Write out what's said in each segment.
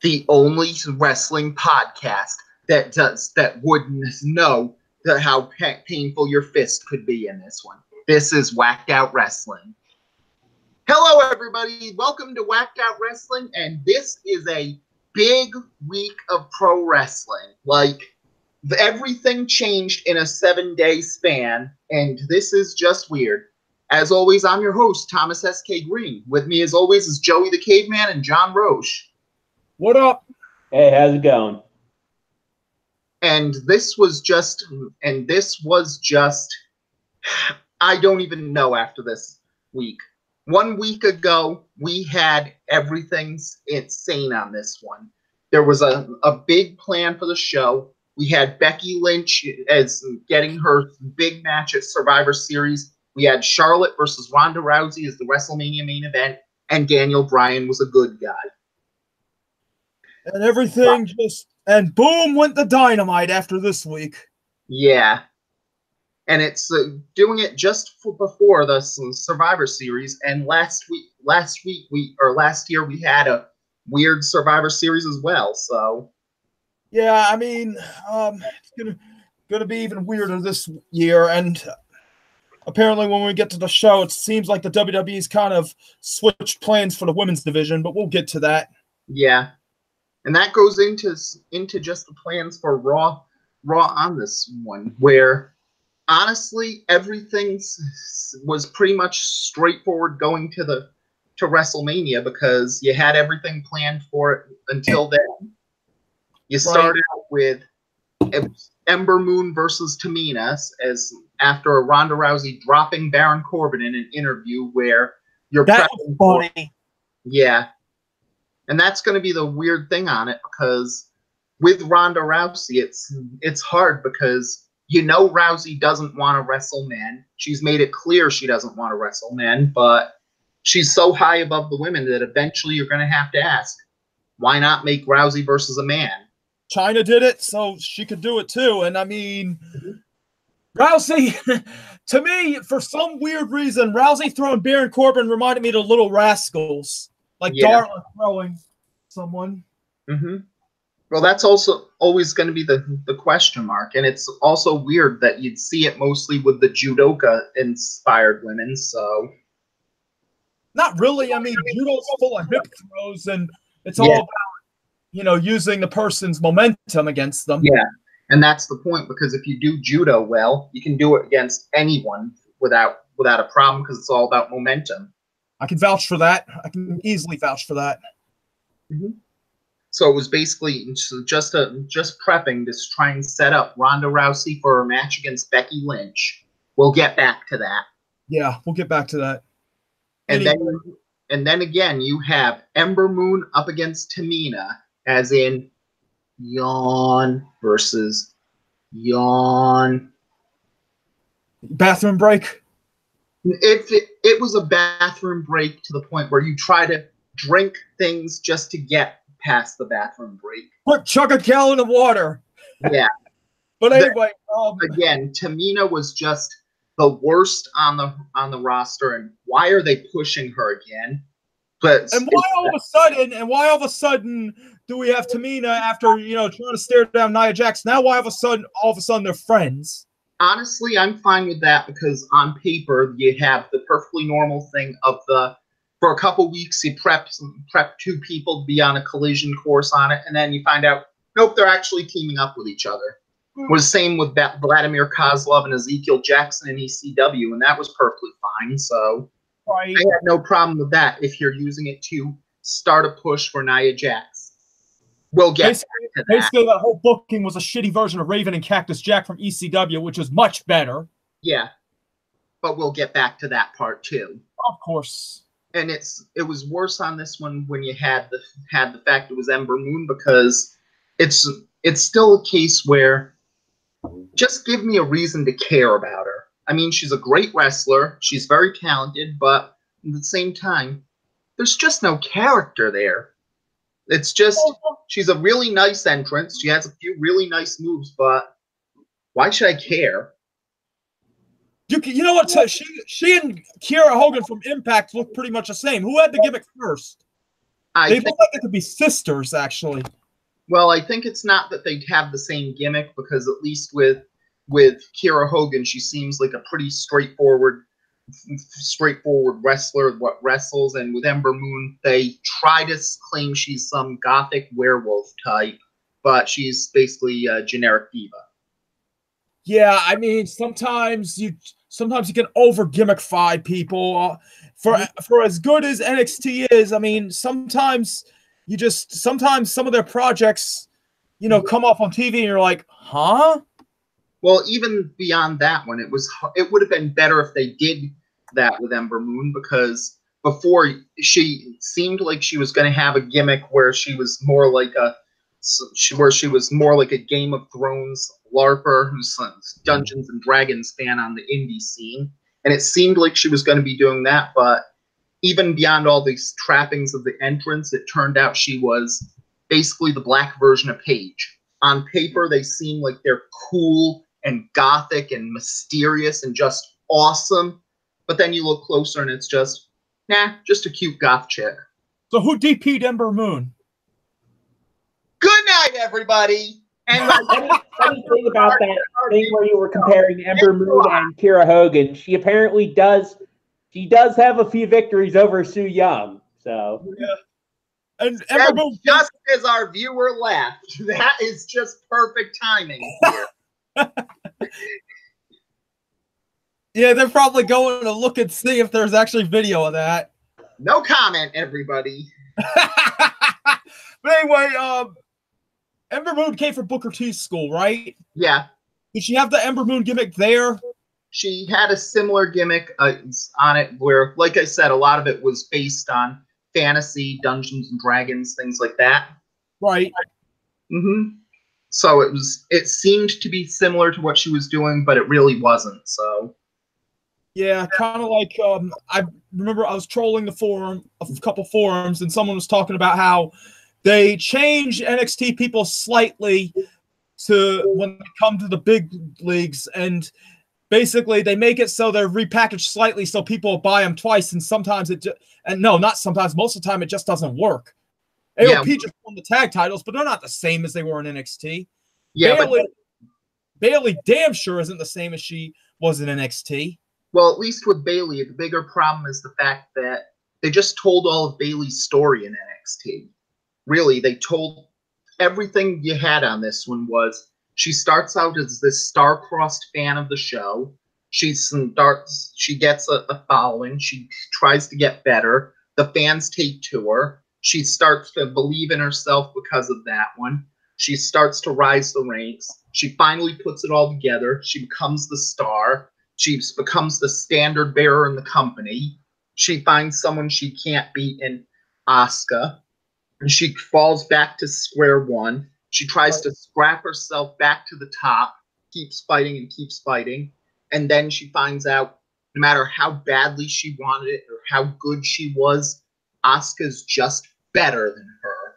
the only wrestling podcast that wouldn't know how painful your fist could be in this one. This is Whacked Out Wrestling. Hello, everybody. Welcome to Whacked Out Wrestling, and this is a big week of pro wrestling. Like, everything changed in a 7-day span, and this is just weird. As always, I'm your host, Thomas S.K. Green. With me, as always, is Joey the Caveman and John Roche. What up? Hey, how's it going? And this was just, I don't even know after this week. 1 week ago, we had everything insane on this one. There was a big plan for the show. We had Becky Lynch as getting her big match at Survivor Series. We had Charlotte versus Ronda Rousey as the WrestleMania main event, and Daniel Bryan was a good guy. And everything and boom went the dynamite after this week. Yeah. And it's doing it just before the Survivor Series, and last year we had a weird Survivor Series as well. So yeah, I mean, it's gonna be even weirder this year. And apparently, when we get to the show, it seems like the WWE's kind of switched plans for the women's division, but we'll get to that. Yeah, and that goes into just the plans for Raw on this one, where honestly, everything was pretty much straightforward going to WrestleMania, because you had everything planned for it until then. You started out with Ember Moon versus Tamina as after Ronda Rousey dropping Baron Corbin in an interview where you're that was funny. Yeah, and that's going to be the weird thing on it, because with Ronda Rousey, it's hard because you know Rousey doesn't want to wrestle men. She's made it clear she doesn't want to wrestle men, but she's so high above the women that eventually you're going to have to ask, why not make Rousey versus a man? China did it, so she could do it too. And I mean, Rousey, to me, for some weird reason, Rousey throwing Baron Corbin reminded me of the Little Rascals, like Darla throwing someone. Mm-hmm. Well, that's also always going to be the question mark, and it's also weird that you'd see it mostly with the judoka-inspired women, so... Not really. I mean, judo's full of hip throws, and it's all about, using the person's momentum against them. Yeah, and that's the point, because if you do judo well, you can do it against anyone without a problem, because it's all about momentum. I can vouch for that. I can easily vouch for that. Mm-hmm. So it was basically just prepping to try and set up Ronda Rousey for a match against Becky Lynch. We'll get back to that. Yeah, we'll get back to that. And then again, you have Ember Moon up against Tamina, as in yawn versus yawn. Bathroom break? It was a bathroom break to the point where you try to drink things just to get past the bathroom break. Quick, chug a gallon of water. Yeah. But anyway, again, Tamina was just the worst on the roster, and why are they pushing her again? But why all of a sudden do we have Tamina after trying to stare down Nia Jax? Now all of a sudden they're friends. Honestly, I'm fine with that, because on paper you have the perfectly normal thing of for a couple weeks you prep two people to be on a collision course on it, and then you find out, nope, they're actually teaming up with each other. It was the same with Vladimir Kozlov and Ezekiel Jackson in ECW, and that was perfectly fine. So I had no problem with that if you're using it to start a push for Nia Jax. We'll get to that. Basically, that whole booking was a shitty version of Raven and Cactus Jack from ECW, which was much better. Yeah, but we'll get back to that part too. Of course. And it was worse on this one when you had the fact it was Ember Moon, because it's still a case where just give me a reason to care about her. I mean, she's a great wrestler, she's very talented, but at the same time, there's just no character there. It's just she's a really nice entrance. She has a few really nice moves, but why should I care? You know what? She and Kiera Hogan from Impact look pretty much the same. Who had the gimmick first? They look like they could be sisters, actually. Well, I think it's not that they'd have the same gimmick, because at least with Kiera Hogan, she seems like a pretty straightforward wrestler, what wrestles. And with Ember Moon, they try to claim she's some gothic werewolf type, but she's basically a generic diva. Yeah, I mean, sometimes you can over gimmickify people. For as good as NXT is, I mean, sometimes some of their projects, come off on TV and you're like, huh? Well, even beyond that one, it would have been better if they did that with Ember Moon, because before, she seemed like she was going to have a gimmick where she was more like a Game of Thrones LARPer who's a Dungeons and Dragons fan on the indie scene, and it seemed like she was going to be doing that. But even beyond all these trappings of the entrance, it turned out she was basically the black version of Paige. On paper, they seem like they're cool and gothic and mysterious and just awesome, but then you look closer and it's just a cute goth chick. So who DP'd Ember Moon? Good night, everybody. And funny thing about that thing where you were comparing Ember Moon and Kiera Hogan, she apparently does have a few victories over Su Yung. So yeah. And Ember Moon, just as our viewer left, that is just perfect timing here. Yeah, they're probably going to look and see if there's actually video of that. No comment, everybody. But anyway, Ember Moon came from Booker T's school, right? Yeah. Did she have the Ember Moon gimmick there? She had a similar gimmick on it where, like I said, a lot of it was based on fantasy, Dungeons and Dragons, things like that. Right. Mm-hmm. So it seemed to be similar to what she was doing, but it really wasn't. So. Yeah, kind of like I remember I was trolling a couple forums, and someone was talking about how they change NXT people slightly to when they come to the big leagues, and basically they make it so they're repackaged slightly so people buy them twice, and sometimes most of the time it just doesn't work. AOP just won the tag titles, but they're not the same as they were in NXT. Yeah, Bayley damn sure isn't the same as she was in NXT. Well, at least with Bayley, the bigger problem is the fact that they just told all of Bayley's story in NXT. Really, they told everything you had on this one. Was she starts out as this star-crossed fan of the show. She gets a following. She tries to get better. The fans take to her. She starts to believe in herself because of that one. She starts to rise the ranks. She finally puts it all together. She becomes the star. She becomes the standard bearer in the company. She finds someone she can't beat in Asuka. And she falls back to square one. She tries to scrap herself back to the top, keeps fighting and keeps fighting. And then she finds out, no matter how badly she wanted it or how good she was, Asuka's just better than her.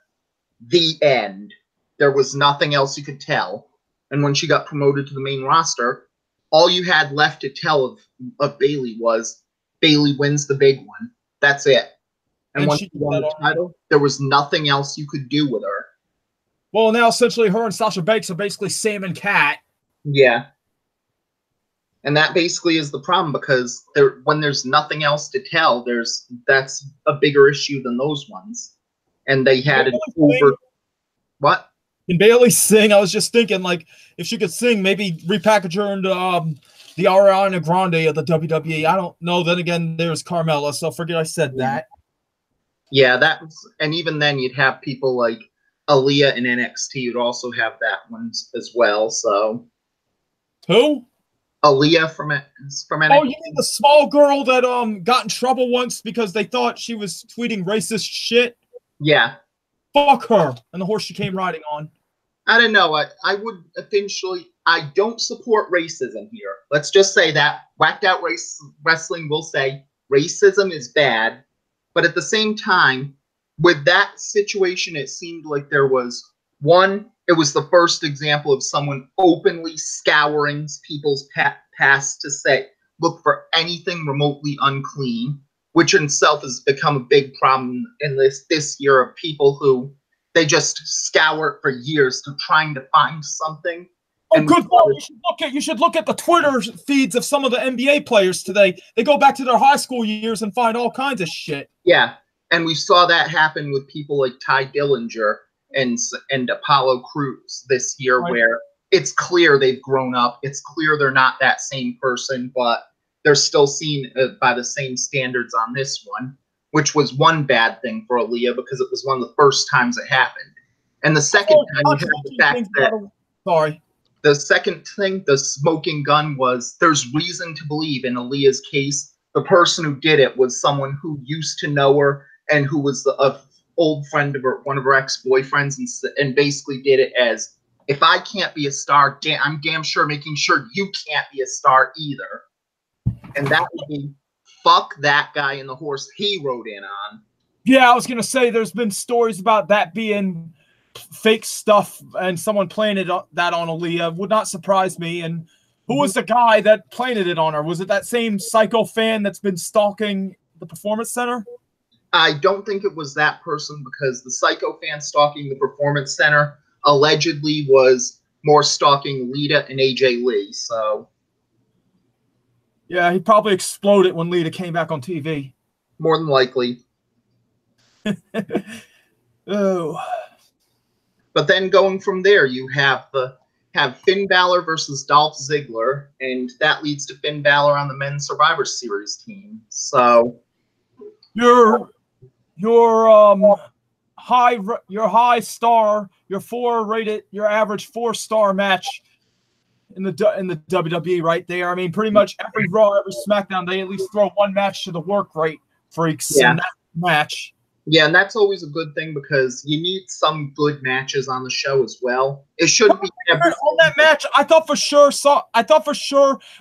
The end. There was nothing else you could tell. And when she got promoted to the main roster, all you had left to tell of Bayley was Bayley wins the big one. That's it. And once she won the title, there was nothing else you could do with her. Well, now essentially her and Sasha Banks are basically Sam and Cat. Yeah. And that basically is the problem, because when there's nothing else to tell, that's a bigger issue than those ones. And they had it over. What? Can Bayley sing? I was just thinking, like, if she could sing, maybe repackage her into the Ariana Grande of the WWE. I don't know. Then again, there's Carmella, so forget I said that. Yeah, and even then, you'd have people like Aaliyah in NXT would also have that one as well. So, who? Aaliyah from NXT. Oh, you mean the small girl that got in trouble once because they thought she was tweeting racist shit? Yeah. Fuck her and the horse she came riding on. I don't know. I would eventually. I don't support racism here. Let's just say that. Whacked Out Wrestling will say racism is bad, but at the same time, with that situation, it seemed like there was one. It was the first example of someone openly scouring people's past to say, look for anything remotely unclean, which in itself has become a big problem in this year of people who they just scour for years to trying to find something. Oh, good one. You should look at the Twitter feeds of some of the NBA players today. They go back to their high school years and find all kinds of shit. Yeah, and we saw that happen with people like Ty Dillinger and Apollo Crews this year, right, where it's clear they've grown up. It's clear they're not that same person, but they're still seen by the same standards on this one, which was one bad thing for Aaliyah because it was one of the first times it happened. And the second time, you have the fact that the second thing, the smoking gun, was there's reason to believe in Aaliyah's case, the person who did it was someone who used to know her and who was a old friend of her, one of her ex-boyfriends, and basically did it as, if I can't be a star, I'm damn sure making sure you can't be a star either. And that would be, fuck that guy and the horse he rode in on. Yeah, I was going to say there's been stories about that being fake stuff and someone planted that on Aaliyah. Would not surprise me. And who was the guy that planted it on her? Was it that same psycho fan that's been stalking the Performance Center? I don't think it was that person, because the psycho fan stalking the Performance Center allegedly was more stalking Lita and AJ Lee. So, yeah, he probably exploded when Lita came back on TV. More than likely. Oh. But then going from there, you have Finn Balor versus Dolph Ziggler, and that leads to Finn Balor on the Men's Survivor Series team. So your high star, your average 4-star match in the WWE right there. I mean, pretty much every Raw, every SmackDown, they at least throw one match to the work rate freaks in that match. Yeah, and that's always a good thing because you need some good matches on the show as well. It shouldn't be every on that match. I thought for sure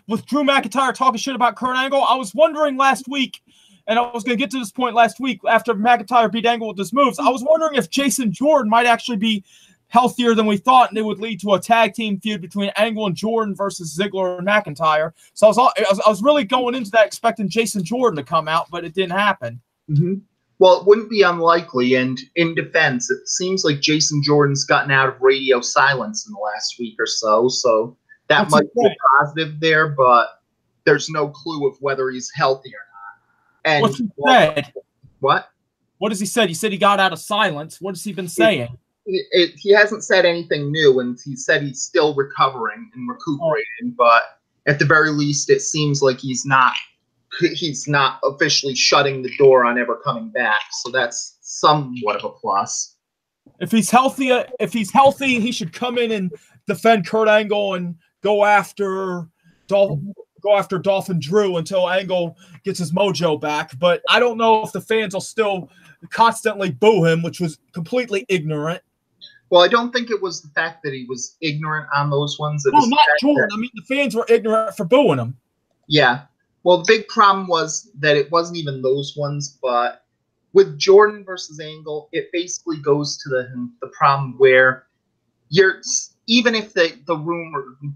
with Drew McIntyre talking shit about Kurt Angle. I was wondering last week, and I was going to get to this point last week after McIntyre beat Angle with his moves. I was wondering if Jason Jordan might actually be healthier than we thought, and it would lead to a tag team feud between Angle and Jordan versus Ziggler and McIntyre. So I was really going into that expecting Jason Jordan to come out, but it didn't happen. Mm-hmm. Well, it wouldn't be unlikely, and in defense, it seems like Jason Jordan's gotten out of radio silence in the last week or so that might be positive there, but there's no clue of whether he's healthy or not. And what's he said? What? What has he said? He said he got out of silence. What has he been saying? He hasn't said anything new, and he said he's still recovering and recuperating, but at the very least, it seems like he's not officially shutting the door on ever coming back. So that's somewhat of a plus. If he's healthy, he should come in and defend Kurt Angle and go after Dolph and Drew until Angle gets his mojo back. But I don't know if the fans will still constantly boo him, which was completely ignorant. Well, I don't think it was the fact that he was ignorant on those ones. No, not Jordan. I mean, the fans were ignorant for booing him. Yeah. Well, the big problem was that it wasn't even those ones, but with Jordan versus Angle, it basically goes to the problem where even if the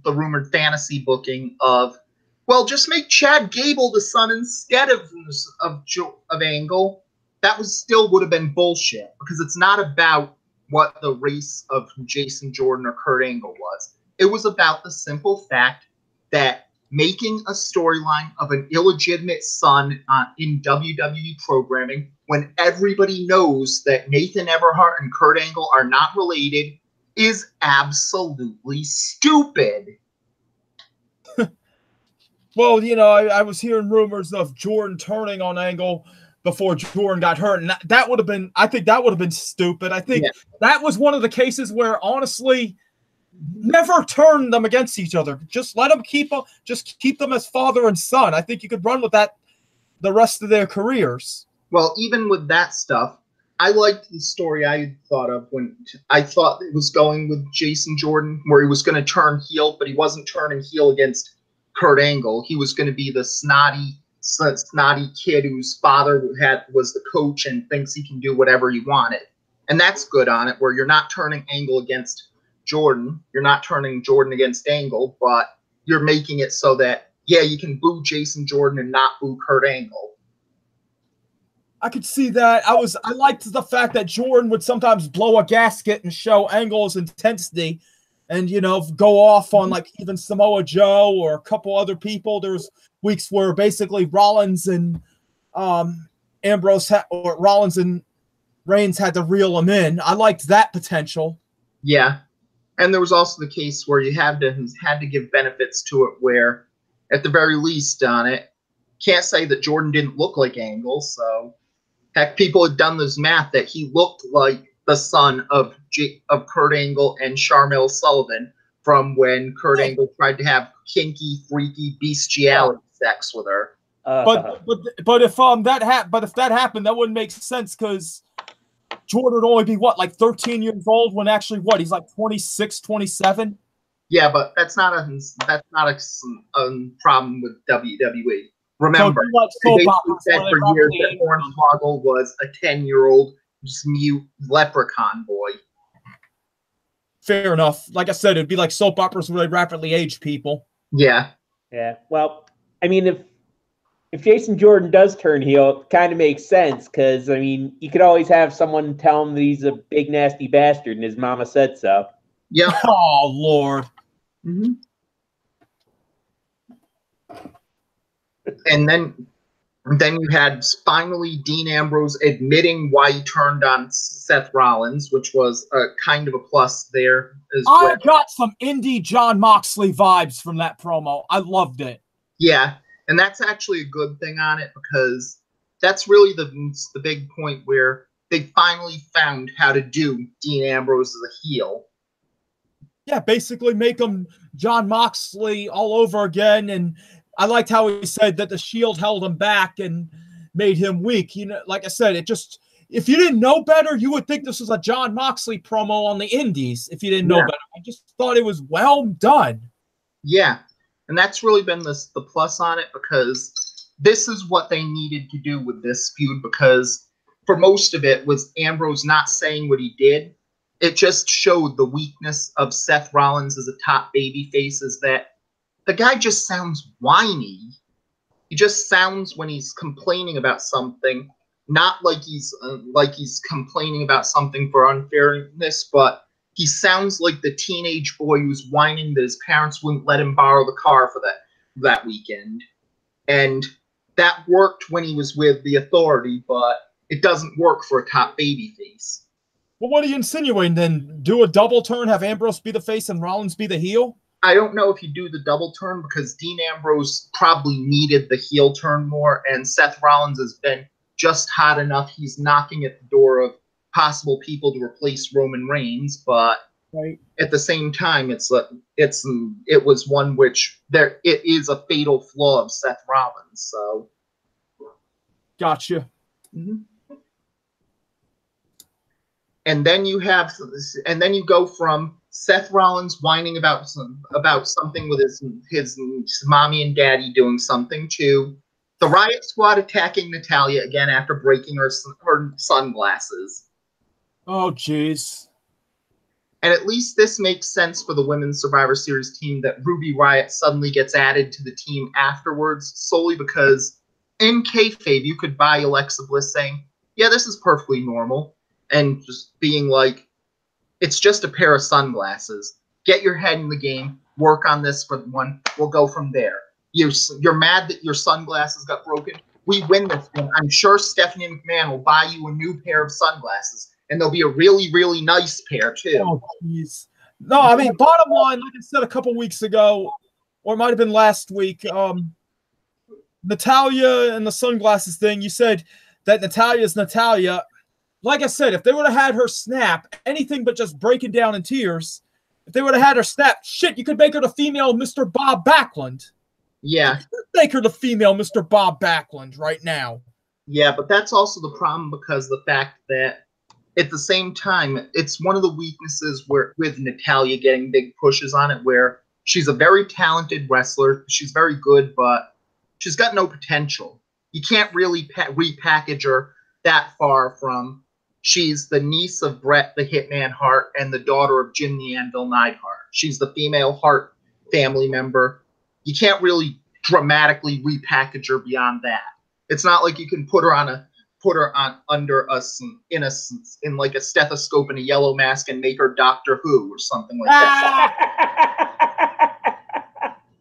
rumored fantasy booking of, well, just make Chad Gable the son instead of Angle, that still would have been bullshit, because it's not about what the race of Jason Jordan or Kurt Angle was. It was about the simple fact that making a storyline of an illegitimate son in WWE programming, when everybody knows that Nathan Everhart and Kurt Angle are not related, is absolutely stupid. Well, I was hearing rumors of Jordan turning on Angle before Jordan got hurt, and that would have been, I think that would have been stupid. I think that was one of the cases where, honestly, never turn them against each other. Just let them keep them as father and son. I think you could run with that the rest of their careers. Well, even with that stuff, I liked the story I thought of when I thought it was going with Jason Jordan, where he was going to turn heel, but he wasn't turning heel against Kurt Angle. He was going to be the snotty kid whose father was the coach and thinks he can do whatever he wanted. And that's good on it, where you're not turning Angle against Jordan. You're not turning Jordan against Angle, but you're making it so that, you can boo Jason Jordan and not boo Kurt Angle. I could see that. I liked the fact that Jordan would sometimes blow a gasket and show Angle's intensity and, go off on like even Samoa Joe or a couple other people. There's weeks where basically Rollins and Rollins and Reigns had to reel him in. I liked that potential. Yeah. And there was also the case where you had to give benefits to it where, at the very least on it, can't say that Jordan didn't look like Angle, so heck, people had done this math that he looked like the son of Kurt Angle and Sharmell Sullivan from when Kurt Angle tried to have kinky, freaky, bestiality sex with her. But if that happened, that wouldn't make sense because Jordan would only be like 13 years old when actually he's like 26, 27. Yeah, but that's not a problem with WWE. Remember, they basically said for years that Hornswoggle was a 10-year-old mute leprechaun boy. Fair enough. Like I said, it'd be like soap operas where they rapidly age people. Yeah. Yeah. Well, I mean, if Jason Jordan does turn heel, it kind of makes sense because, I mean, you could always have someone tell him that he's a big, nasty bastard and his mama said so. Yeah. Oh, Lord. Mm-hmm. And then you had finally Dean Ambrose admitting why he turned on Seth Rollins, which was a kind of a plus there as well. I got some indie John Moxley vibes from that promo. I loved it. Yeah, and that's actually a good thing on it because that's really the big point where they finally found how to do Dean Ambrose as a heel. Yeah, basically make him John Moxley all over again. And I liked how he said that the Shield held him back and made him weak. Like I said, if you didn't know better, you would think this was a John Moxley promo on the Indies. If you didn't know better, I just thought it was well done. Yeah, and that's really been the plus on it because this is what they needed to do with this feud because for most of it was Ambrose not saying what he did. It just showed the weakness of Seth Rollins as a top babyface is that the guy just sounds whiny. He just sounds when he's complaining about something, not like he's complaining about something for unfairness, but he sounds like the teenage boy who's whining that his parents wouldn't let him borrow the car for that weekend. And that worked when he was with the Authority, but it doesn't work for a top babyface. Well, what are you insinuating then? Do a double turn, have Ambrose be the face and Rollins be the heel? I don't know if you do the double turn because Dean Ambrose probably needed the heel turn more, and Seth Rollins has been just hot enough. He's knocking at the door of possible people to replace Roman Reigns, but at the same time, it was one which it is a fatal flaw of Seth Rollins. So, gotcha. Mm-hmm. And then you go from Seth Rollins whining about something with his mommy and daddy doing something to the Riot Squad attacking Natalya again after breaking her sunglasses. Oh, jeez. And at least this makes sense for the Women's Survivor Series team that Ruby Riott suddenly gets added to the team afterwards solely because in kayfabe you could buy Alexa Bliss saying, yeah, this is perfectly normal. And just being like, it's just a pair of sunglasses. Get your head in the game. Work on this for one. We'll go from there. You're mad that your sunglasses got broken. We win this thing. I'm sure Stephanie McMahon will buy you a new pair of sunglasses. And they'll be a really, really nice pair, too. Oh, jeez. No, I mean, bottom line, like I said a couple weeks ago, or it might have been last week, Natalya and the sunglasses thing, you said that Natalya's Natalya. Like I said, if they would have had her snap, anything but just breaking down in tears, if they would have had her snap, shit, you could make her the female Mr. Bob Backlund. Yeah. You could make her the female Mr. Bob Backlund right now. Yeah, but that's also the problem because the fact that at the same time, it's one of the weaknesses with Natalya getting big pushes on it where she's a very talented wrestler. She's very good, but she's got no potential. You can't really repackage her that far from she's the niece of Bret the Hitman Hart and the daughter of Jim the Anvil Neidhart. She's the female Hart family member. You can't really dramatically repackage her beyond that. It's not like you can put her on put her on under in like a stethoscope and a yellow mask and make her Doctor Who or something like that.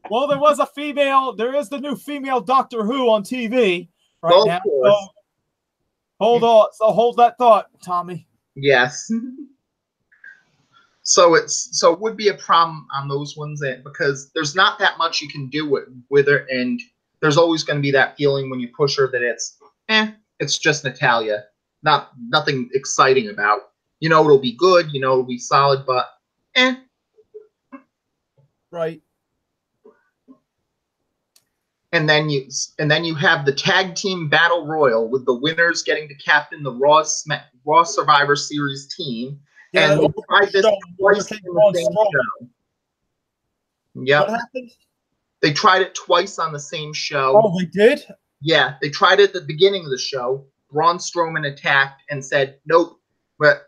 Well, there is the new female Doctor Who on TV right now. Course. So hold that thought, Tommy. Yes. So it would be a problem on those ones because there's not that much you can do with her, and there's always going to be that feeling when you push her that it's just Natalya. Nothing exciting about. It'll be good, it'll be solid, but Right. And then you have the tag team battle royal with the winners getting to captain the Raw Survivor Series team. Yeah, and they tried this twice in the same show. Yep. What happened? They tried it twice on the same show. Oh, they did? Yeah, they tried it at the beginning of the show. Braun Strowman attacked and said nope,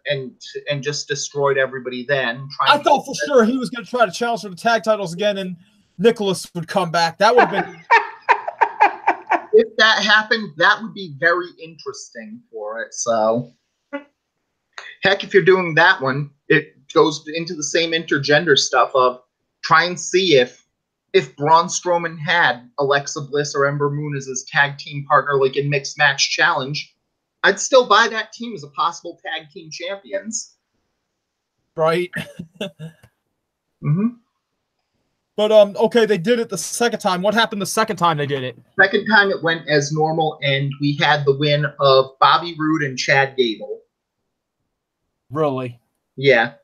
and just destroyed everybody. Then I thought for sure he was going to try to challenge for the tag titles again, and Nicholas would come back. That would have been. If that happened, that would be very interesting for it. So, heck, if you're doing that one, it goes into the same intergender stuff of try and see if Braun Strowman had Alexa Bliss or Ember Moon as his tag team partner, like in Mixed Match Challenge, I'd still buy that team as a possible tag team champions. Right. Mm-hmm. But, okay, they did it the second time. What happened the second time they did it? Second time it went as normal, and we had the win of Bobby Roode and Chad Gable. Really? Yeah.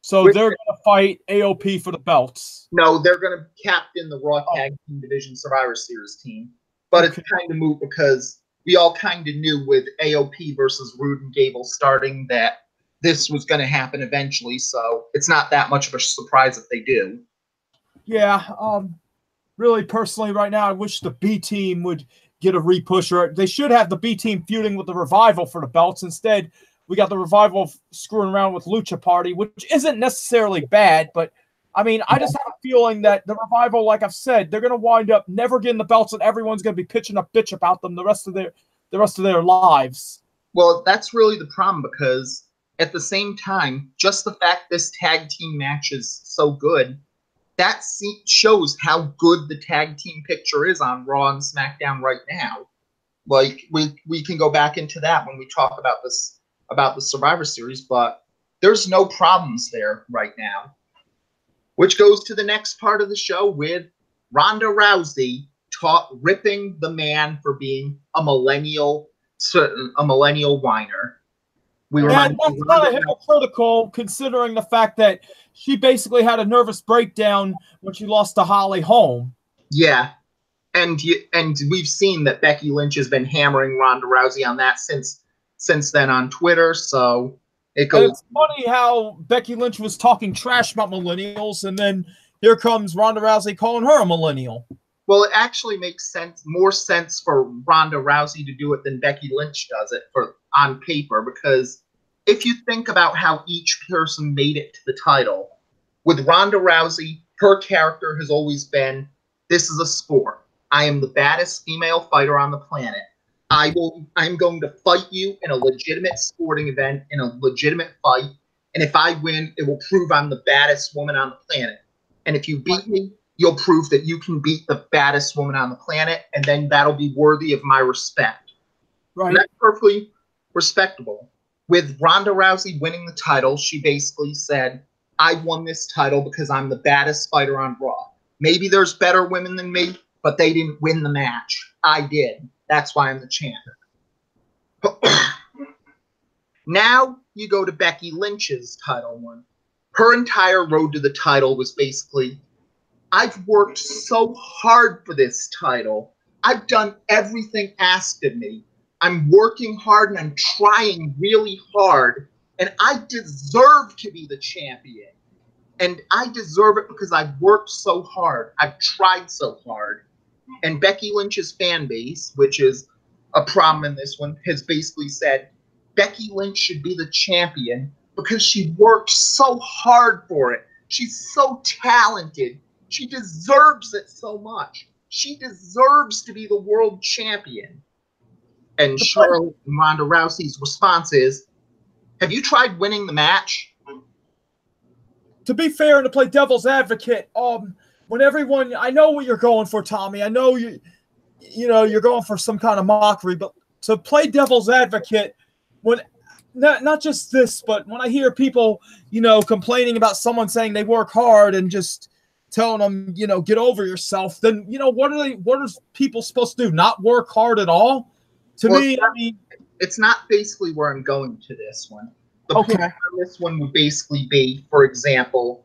So they're going to fight AOP for the belts. No, they're going to captain the Raw Tag Team Division Survivor Series team. But it's kind of moot because we all kind of knew with AOP versus Roode and Gable starting that this was going to happen eventually, so it's not that much of a surprise if they do. Yeah, really, personally, right now, I wish the B team would get a repusher. They should have the B team feuding with the Revival for the belts. Instead, we got the Revival screwing around with Lucha Party, which isn't necessarily bad, but I mean, I just have a feeling that the Revival, like I've said, they're going to wind up never getting the belts, and everyone's going to be pitching a bitch about them the rest of their lives. Well, that's really the problem because at the same time, just the fact this tag team match is so good. That shows how good the tag team picture is on Raw and SmackDown right now. Like we can go back into that when we talk about the Survivor Series, but there's no problems there right now. Which goes to the next part of the show with Ronda Rousey ripping the man for being a millennial whiner. That's kind of hypocritical considering the fact that she basically had a nervous breakdown when she lost to Holly Holm. Yeah, and we've seen that Becky Lynch has been hammering Ronda Rousey on that since then on Twitter. So it goes. And it's funny how Becky Lynch was talking trash about millennials, and then here comes Ronda Rousey calling her a millennial. Well, it actually makes more sense for Ronda Rousey to do it than Becky Lynch does it on paper, because if you think about how each person made it to the title, with Ronda Rousey, her character has always been, this is a sport. I am the baddest female fighter on the planet. I'm going to fight you in a legitimate sporting event, in a legitimate fight, and if I win, it will prove I'm the baddest woman on the planet. And if you beat me, you'll prove that you can beat the baddest woman on the planet, and then that'll be worthy of my respect. Right. And that's perfectly respectable. With Ronda Rousey winning the title, she basically said, I won this title because I'm the baddest fighter on Raw. Maybe there's better women than me, but they didn't win the match. I did. That's why I'm the champ. Now you go to Becky Lynch's title one. Her entire road to the title was basically, I've worked so hard for this title. I've done everything asked of me. I'm working hard and I'm trying really hard. And I deserve to be the champion. And I deserve it because I've worked so hard. I've tried so hard. And Becky Lynch's fan base, which is a problem in this one, has basically said, Becky Lynch should be the champion because she worked so hard for it. She's so talented. She deserves it so much. She deserves to be the world champion. And Charlotte and Ronda Rousey's response is, have you tried winning the match? To be fair and to play devil's advocate, when everyone, I know what you're going for, Tommy. I know you're going for some kind of mockery, but to play devil's advocate, when not just this, but when I hear people, complaining about someone saying they work hard and just telling them, get over yourself, then what are people supposed to do? Not work hard at all? To me, I mean, it's not basically where I'm going to this one. The okay. point on this one would basically be, for example,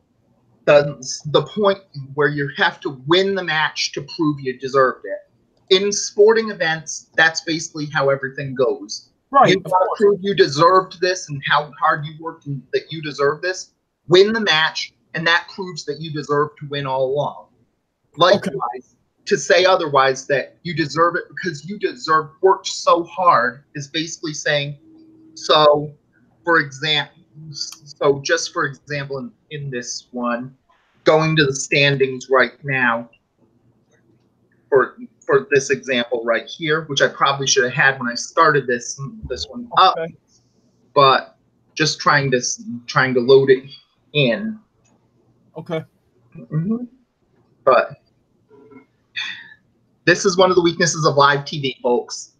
the point where you have to win the match to prove you deserved it. In sporting events, that's basically how everything goes. Right. You want to prove you deserved this and how hard you worked and that you deserve this. Win the match, and that proves that you deserve to win all along. Likewise, to say otherwise that you deserve it because you worked so hard is basically saying, so for example, in this one, going to the standings right now for this example right here, which I probably should have had when I started this one up, but just trying to load it in. Okay. Mm-hmm. But this is one of the weaknesses of live TV, folks.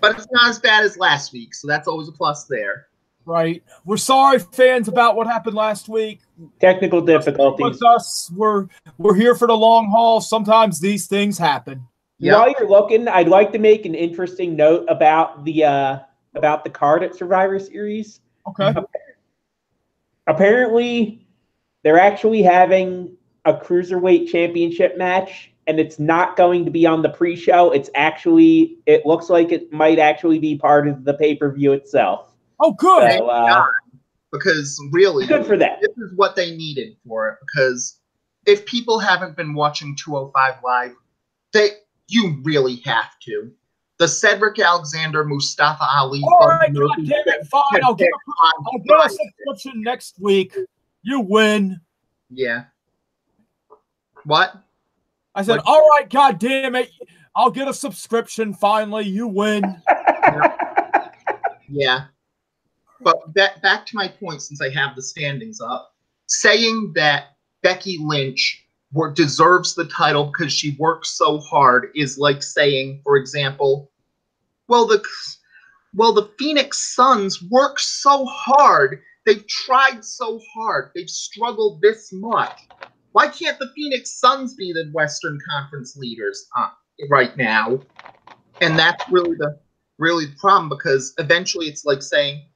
But it's not as bad as last week, so that's always a plus there. Right. We're sorry, fans, about what happened last week. Technical difficulties. With us, we're here for the long haul. Sometimes these things happen. Yep. While you're looking, I'd like to make an interesting note about the card at Survivor Series. Okay. Apparently, they're actually having a Cruiserweight Championship match, and it's not going to be on the pre-show. It looks like it might actually be part of the pay-per-view itself. Oh, good. So, because really, good for that. This is what they needed for it. Because if people haven't been watching 205 Live, you really have to. The Cedric Alexander, Mustafa Ali. All right, God damn it, fine. I'll get a subscription next week. You win. Yeah. What? I said, all right, God damn it. I'll get a subscription finally. You win. Yeah. But back to my point, since I have the standings up, saying that Becky Lynch deserves the title because she works so hard is like saying, for example, well, the Phoenix Suns work so hard. They've tried so hard. They've struggled this much. Why can't the Phoenix Suns be the Western Conference leaders right now? And that's really the problem, because eventually it's like saying,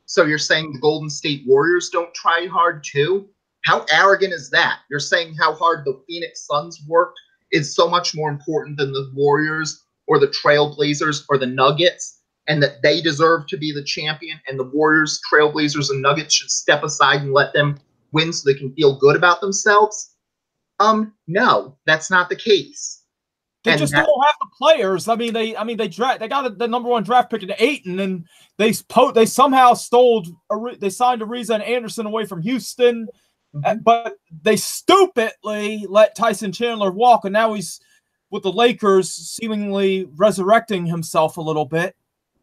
so you're saying the Golden State Warriors don't try hard too? How arrogant is that? You're saying how hard the Phoenix Suns worked is so much more important than the Warriors or the Trailblazers or the Nuggets, and that they deserve to be the champion, and the Warriors, Trailblazers, and Nuggets should step aside and let them win so they can feel good about themselves? No, that's not the case. They just don't have the players. I mean, they got the number 1 draft pick at 8, and then they somehow signed Ariza and Anderson away from Houston, but they stupidly let Tyson Chandler walk, and now he's with the Lakers, seemingly resurrecting himself a little bit.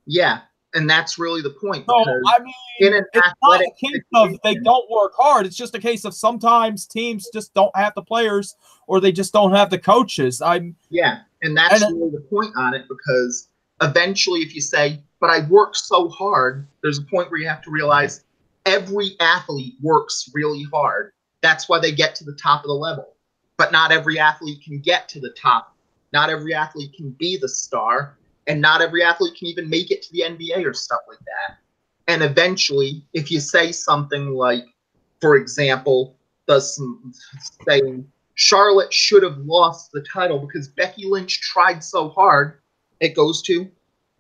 Yeah, and that's really the point. So, I mean, it's not a case of they don't work hard. It's just a case of sometimes teams just don't have the players, or they just don't have the coaches. Yeah, and that's really the point on it, because eventually if you say, but I worked so hard, there's a point where you have to realize every athlete works really hard. That's why they get to the top of the level. But not every athlete can get to the top. Not every athlete can be the star. And not every athlete can even make it to the NBA or stuff like that. And eventually, if you say something like, for example, saying Charlotte should have lost the title because Becky Lynch tried so hard, it goes to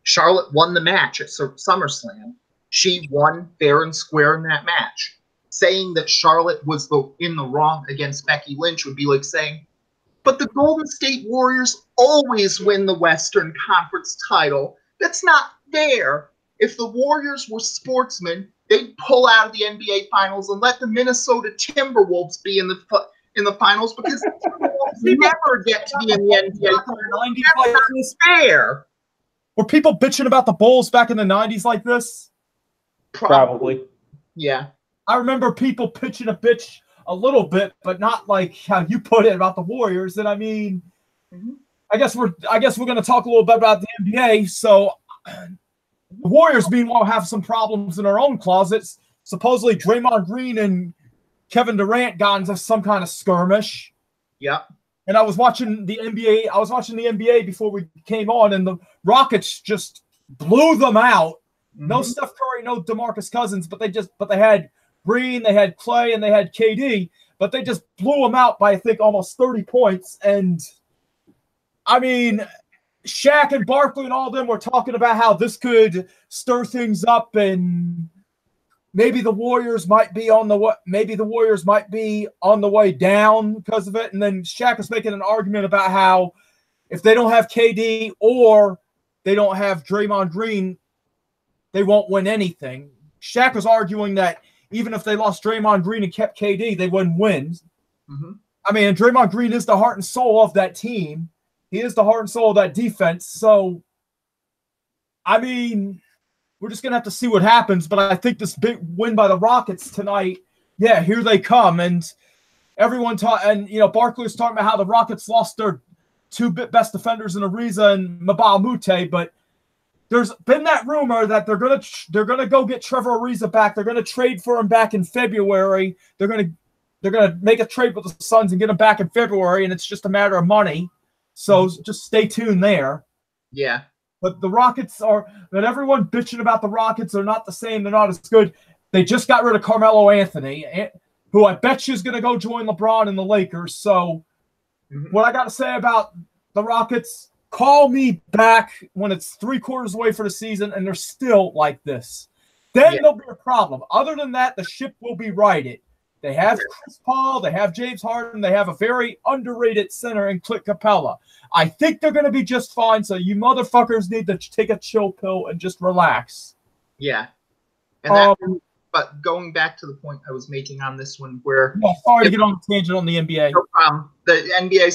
Charlotte won the match at SummerSlam. She won fair and square in that match. Saying that Charlotte was in the wrong against Becky Lynch would be like saying, but the Golden State Warriors always win the Western Conference title. That's not fair. If the Warriors were sportsmen, they'd pull out of the NBA Finals and let the Minnesota Timberwolves be in the finals, because the Timberwolves never get to be in the NBA Finals. That's not fair. Were people bitching about the Bulls back in the 90s like this? Probably. Yeah. I remember people pitching a bitch a little bit, but not like how you put it about the Warriors. And I mean, I guess we're going to talk a little bit about the NBA. So the Warriors, meanwhile, have some problems in their own closets. Supposedly, Draymond Green and Kevin Durant got into some kind of skirmish. Yep. And I was watching the NBA. I was watching the NBA before we came on, and the Rockets just blew them out. No Steph Curry, no DeMarcus Cousins, but they had Green, they had Clay, and they had KD, but they just blew them out by, I think, almost 30 points. And I mean, Shaq and Barkley and all of them were talking about how this could stir things up, and maybe the Warriors might be on the way down because of it. And then Shaq was making an argument about how if they don't have KD or they don't have Draymond Green, they won't win anything. Shaq was arguing that even if they lost Draymond Green and kept KD, they wouldn't win. I mean, and Draymond Green is the heart and soul of that team. He is the heart and soul of that defense. So, I mean, we're just going to have to see what happens. But I think this big win by the Rockets tonight, yeah, here they come. And everyone Barkley was talking about how the Rockets lost their two best defenders in Ariza and Mbah a Moute, but there's been that rumor that they're gonna go get Trevor Ariza back. They're gonna trade for him back in February. They're gonna make a trade with the Suns and get him back in February, and it's just a matter of money. So just stay tuned there. Yeah. But the Rockets everyone bitching about the Rockets are not the same. They're not as good. They just got rid of Carmelo Anthony, who I bet you is gonna go join LeBron and the Lakers. So what I got to say about the Rockets, call me back when it's 3/4 away for the season and they're still like this. Then there'll be a problem. Other than that, the ship will be righted. They have Chris Paul, they have James Harden, they have a very underrated center in Clint Capella. I think they're going to be just fine, so you motherfuckers need to take a chill pill and just relax. Yeah. And but going back to the point I was making on this one where... sorry to get on the tangent on the NBA. No problem. The NBA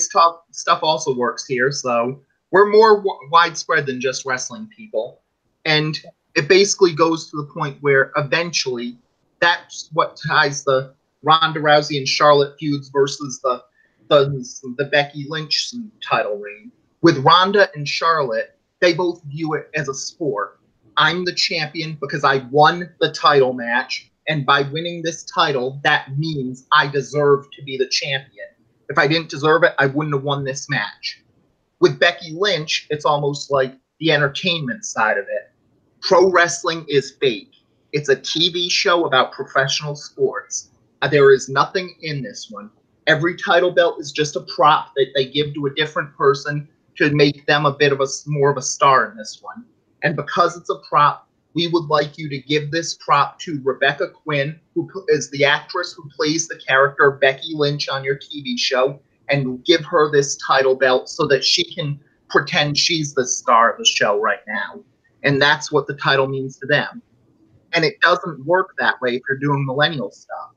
stuff also works here, so we're more widespread than just wrestling people. And it basically goes to the point where eventually that's what ties the Ronda Rousey and Charlotte feuds versus the Becky Lynch title reign. With Ronda and Charlotte, they both view it as a sport. I'm the champion because I won the title match, and by winning this title, that means I deserve to be the champion. If I didn't deserve it, I wouldn't have won this match. With Becky Lynch, it's almost like the entertainment side of it. Pro wrestling is fake. It's a TV show about professional sports. There is nothing in this one. Every title belt is just a prop that they give to a different person to make them a bit of more of a star in this one. And because it's a prop, we would like you to give this prop to Rebecca Quinn, who is the actress who plays the character Becky Lynch on your TV show, and give her this title belt so that she can pretend she's the star of the show right now. And that's what the title means to them. And it doesn't work that way if you're doing millennial stuff.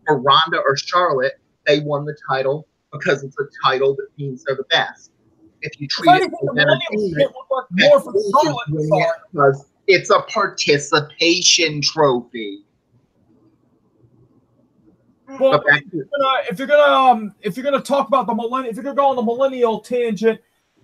For Ronda or Charlotte, they won the title because it's a title that means they're the best. If you treat it as entertainment, more for Charlotte because it's a participation trophy. Well, if you're gonna talk about the millennial, if you're gonna go on the millennial tangent,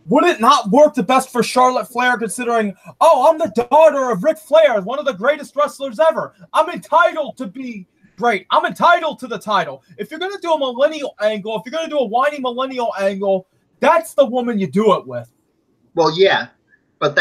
would it not work the best for Charlotte Flair, considering, I'm the daughter of Ric Flair, one of the greatest wrestlers ever. I'm entitled to be great. I'm entitled to the title. If you're gonna do a millennial angle, if you're gonna do a whiny millennial angle, that's the woman you do it with. Well, yeah, but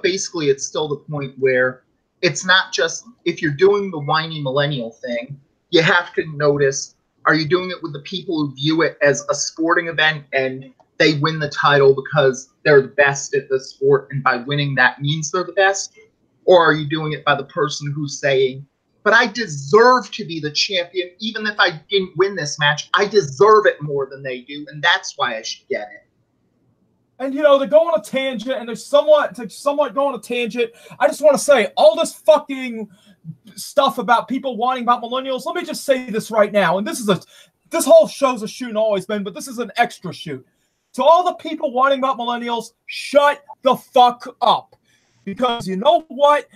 basically it's still the point where it's not just, if you're doing the whiny millennial thing, you have to notice, are you doing it with the people who view it as a sporting event and they win the title because they're the best at the sport and by winning that means they're the best? Or are you doing it by the person who's saying, but I deserve to be the champion even if I didn't win this match. I deserve it more than they do, and that's why I should get it. And, they go on a tangent, and they somewhat go on a tangent. I just want to say, all this fucking stuff about people whining about millennials, let me just say this right now, and this whole show's a shoot and always been, but this is an extra shoot. To all the people whining about millennials, shut the fuck up. Because you know what?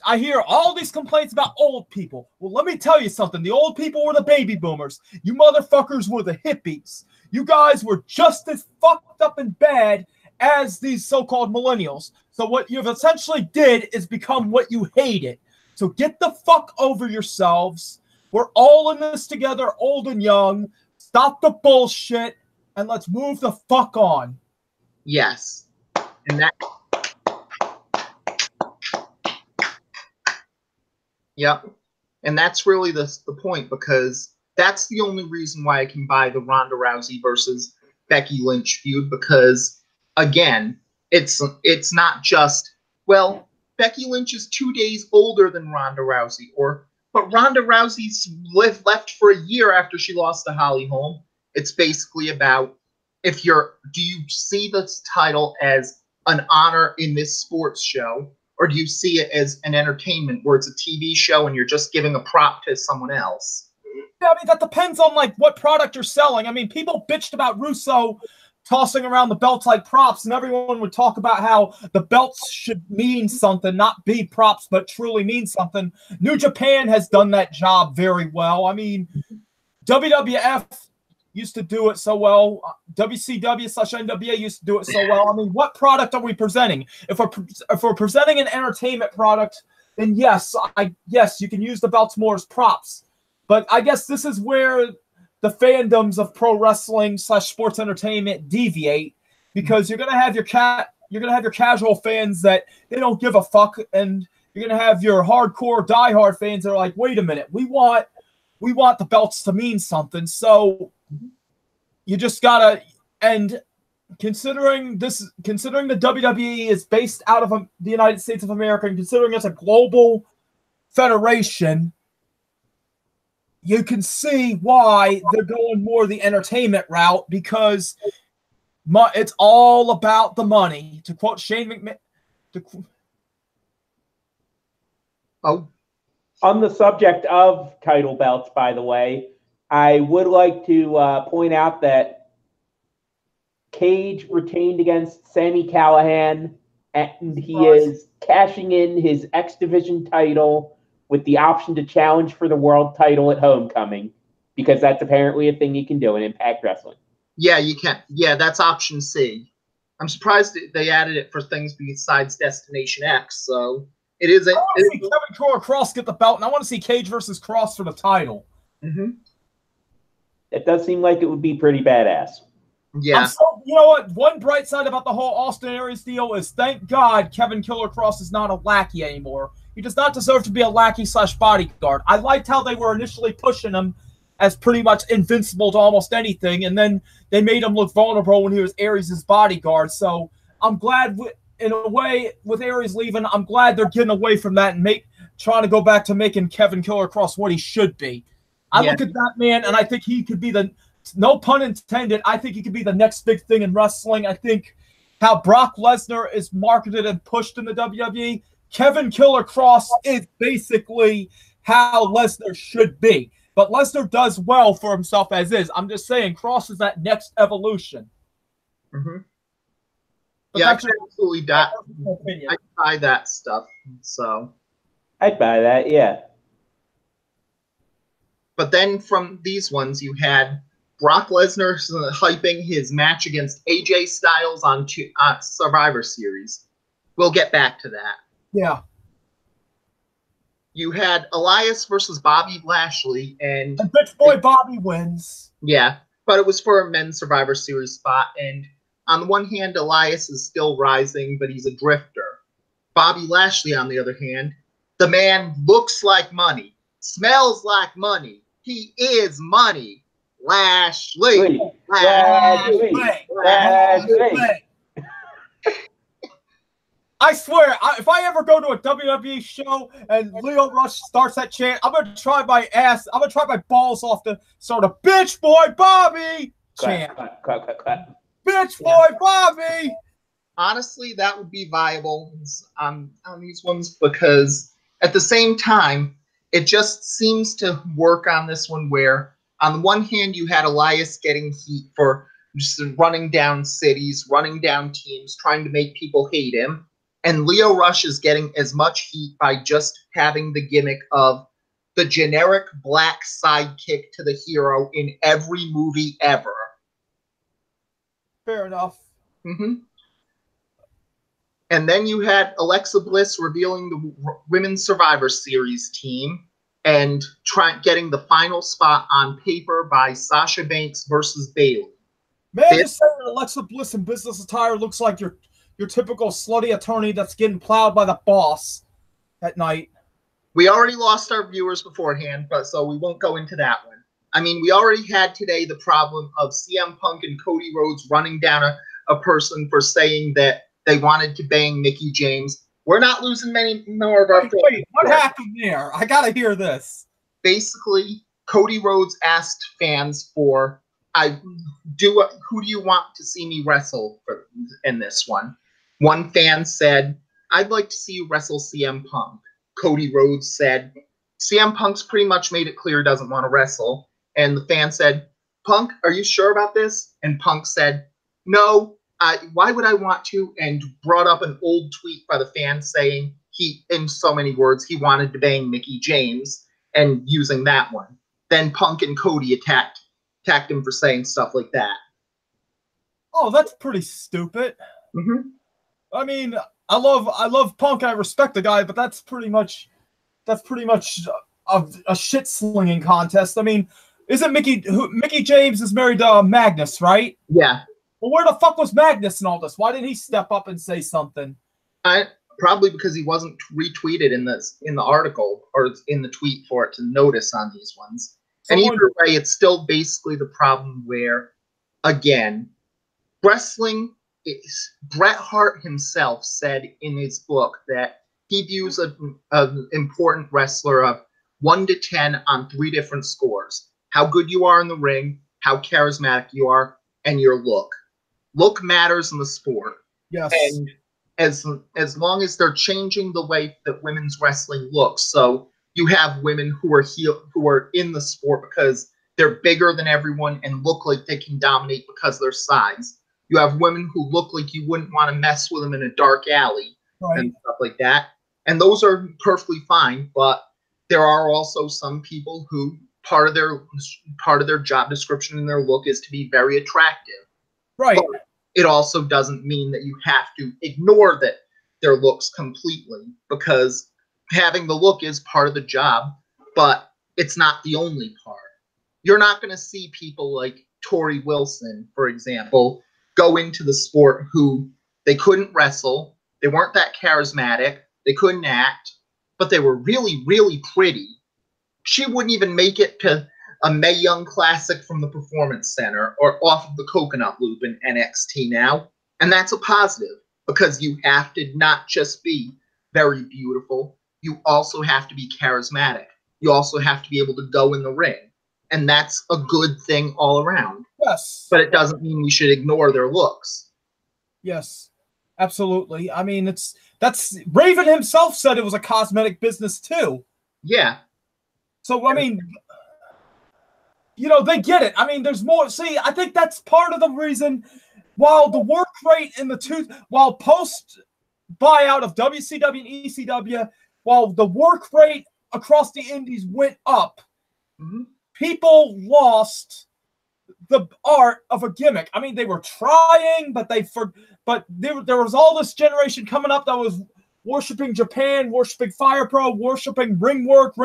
I hear all these complaints about old people. Well, let me tell you something. The old people were the baby boomers. You motherfuckers were the hippies. You guys were just as fucked up and bad as these so-called millennials. So what you've essentially did is become what you hated. So get the fuck over yourselves. We're all in this together, old and young. Stop the bullshit, and let's move the fuck on. Yes. And that... Yep. And that's really the point, because that's the only reason why I can buy the Ronda Rousey versus Becky Lynch feud, because, again, it's not just, well, Becky Lynch is 2 days older than Ronda Rousey, but Ronda Rousey's left for a year after she lost to Holly Holm. It's basically about, do you see this title as an honor in this sports show, or do you see it as an entertainment where it's a TV show and you're just giving a prop to someone else? Yeah, I mean, that depends on, like, what product you're selling. I mean, people bitched about Russo tossing around the belts like props, and everyone would talk about how the belts should mean something, not be props, but truly mean something. New Japan has done that job very well. I mean, WWF used to do it so well. WCW/NWA used to do it so well. I mean, what product are we presenting? If we're presenting an entertainment product, then yes, you can use the belts more as props. But I guess this is where the fandoms of pro wrestling / sports entertainment deviate, because you're gonna have your casual fans that they don't give a fuck, and you're gonna have your hardcore diehard fans that are like, wait a minute, we want the belts to mean something. So you just gotta, and considering the WWE is based out of the United States of America, and considering it's a global federation, you can see why they're going more the entertainment route, because it's all about the money. To quote Shane McMahon. On the subject of title belts, by the way, I would like to point out that Cage retained against Sami Callihan, and he is cashing in his X Division title with the option to challenge for the world title at Homecoming, because that's apparently a thing you can do in Impact Wrestling. Yeah, you can. Yeah, that's option C. I'm surprised they added it for things besides Destination X. So it is. I want to see Kevin Cross get the belt, and I want to see Cage versus Cross for the title. Mm-hmm. It does seem like it would be pretty badass. Yeah. You know what? One bright side about the whole Austin Aries deal is, thank God, Kevin Killer Cross is not a lackey anymore. He does not deserve to be a lackey / bodyguard. I liked how they were initially pushing him as pretty much invincible to almost anything, and then they made him look vulnerable when he was Aries' bodyguard. So I'm glad, in a way, with Aries leaving, I'm glad they're getting away from that and trying to go back to making Kevin Killer Cross what he should be. I look at that man, and I think he could be no pun intended, I think he could be the next big thing in wrestling. I think how Brock Lesnar is marketed and pushed in the WWE, Kevin Killer Cross is basically how Lesnar should be. But Lesnar does well for himself as is. I'm just saying, Cross is that next evolution. Mm-hmm. Yeah, I can absolutely I buy that stuff. So I'd buy that, yeah. But then from these ones, you had Brock Lesnar hyping his match against AJ Styles on Survivor Series. We'll get back to that. Yeah. You had Elias versus Bobby Lashley, and bitch boy Bobby wins. Yeah, but it was for a men's Survivor Series spot, and on the one hand, Elias is still rising, but he's a drifter. Bobby Lashley, on the other hand, the man looks like money, smells like money. He is money. Lashley. I swear, if I ever go to a WWE show and Leo Rush starts that chant, I'm going to try my balls off to start a bitch boy Bobby chant. Clap. Bitch boy Bobby. Honestly, that would be viable on these ones, because at the same time, it just seems to work on this one where, on the one hand, you had Elias getting heat for just running down cities, running down teams, trying to make people hate him. And Lio Rush is getting as much heat by just having the gimmick of the generic black sidekick to the hero in every movie ever. Fair enough. Mm-hmm. And then you had Alexa Bliss revealing the Women's Survivor Series team and getting the final spot on paper by Sasha Banks versus Bayley. Man, just saying Alexa Bliss in business attire looks like your typical slutty attorney that's getting plowed by the boss at night. We already lost our viewers beforehand, but so we won't go into that one. I mean, we already had today the problem of CM Punk and Cody Rhodes running down a person for saying that they wanted to bang Mickie James. We're not losing many more of our fans. Wait, what happened there? I gotta hear this. Basically, Cody Rhodes asked fans for, who do you want to see me wrestle in this one? One fan said, I'd like to see you wrestle CM Punk. Cody Rhodes said, CM Punk's pretty much made it clear he doesn't want to wrestle. And the fan said, Punk, are you sure about this? And Punk said, no, why would I want to? And brought up an old tweet by the fan saying he, in so many words, he wanted to bang Mickie James and using that one. Then Punk and Cody attacked him for saying stuff like that. Oh, that's pretty stupid. Mm-hmm. I mean, I love Punk. I respect the guy, but that's pretty much a shit slinging contest. I mean, isn't Mickie James is married to Magnus, right? Yeah. Well, where the fuck was Magnus in all this? Why didn't he step up and say something? Probably because he wasn't retweeted in the article or in the tweet for it to notice on these ones. And either way, it's still basically the problem where, again, wrestling is. Bret Hart himself said in his book that he views an important wrestler of 1 to 10 on 3 different scores: how good you are in the ring, how charismatic you are, and your look. Look matters in the sport. Yes. And as long as they're changing the way that women's wrestling looks, so you have women who are in the sport because they're bigger than everyone and look like they can dominate because of their size. You have women who look like you wouldn't want to mess with them in a dark alley, right, and stuff like that. And those are perfectly fine, but there are also some people who part of their job description and their look is to be very attractive. Right. But it also doesn't mean that you have to ignore their looks completely, because having the look is part of the job, but it's not the only part. You're not going to see people like Tori Wilson, for example, go into the sport who they couldn't wrestle, they weren't that charismatic, they couldn't act, but they were really, really pretty. She wouldn't even make it to a Mae Young Classic from the Performance Center or off of the Coconut Loop in NXT now. And that's a positive, because you have to not just be very beautiful, you also have to be charismatic. You also have to be able to go in the ring. And that's a good thing all around. Yes. But it doesn't mean we should ignore their looks. Yes, absolutely. I mean, that's Raven himself said it was a cosmetic business too. Yeah. So, I mean, they get it. I mean, there's more. See, I think that's part of the reason while the work rate in while post buyout of WCW and ECW, while the work rate across the indies went up, mm-hmm, people lost the art of a gimmick. I mean, they were trying, but there was all this generation coming up that was worshiping Japan, worshiping Fire Pro, worshiping ring work,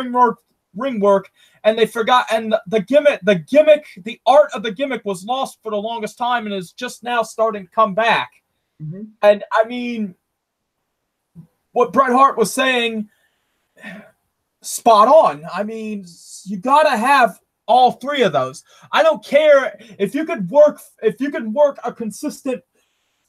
and they forgot. And the art of the gimmick was lost for the longest time, and is just now starting to come back. mm-hmm. And I mean, what Bret Hart was saying, spot on. I mean, you gotta have all 3 of those. I don't care if you could work a consistent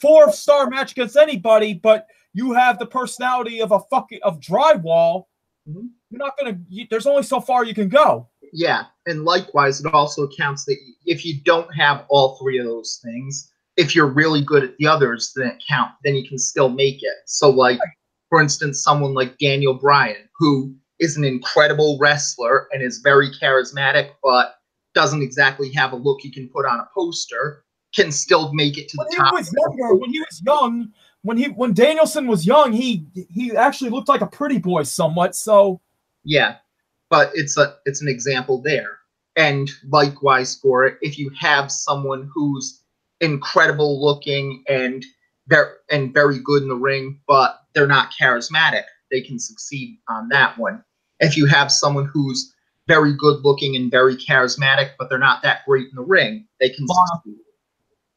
4-star match against anybody, but you have the personality of drywall. Mm-hmm. You're not gonna. There's only so far you can go. Yeah, and likewise, it also counts that if you don't have all 3 of those things, if you're really good at the others, then you can still make it. So, like, for instance, someone like Daniel Bryan, who is an incredible wrestler and is very charismatic, but doesn't exactly have a look you can put on a poster, can still make it to the top. When he was young, when Danielson was young, he actually looked like a pretty boy somewhat. So yeah, but it's an example there. And likewise for it, if you have someone who's incredible looking and very good in the ring, but they're not charismatic, they can succeed on that one. If you have someone who's very good looking and very charismatic, but they're not that great in the ring, they can succeed.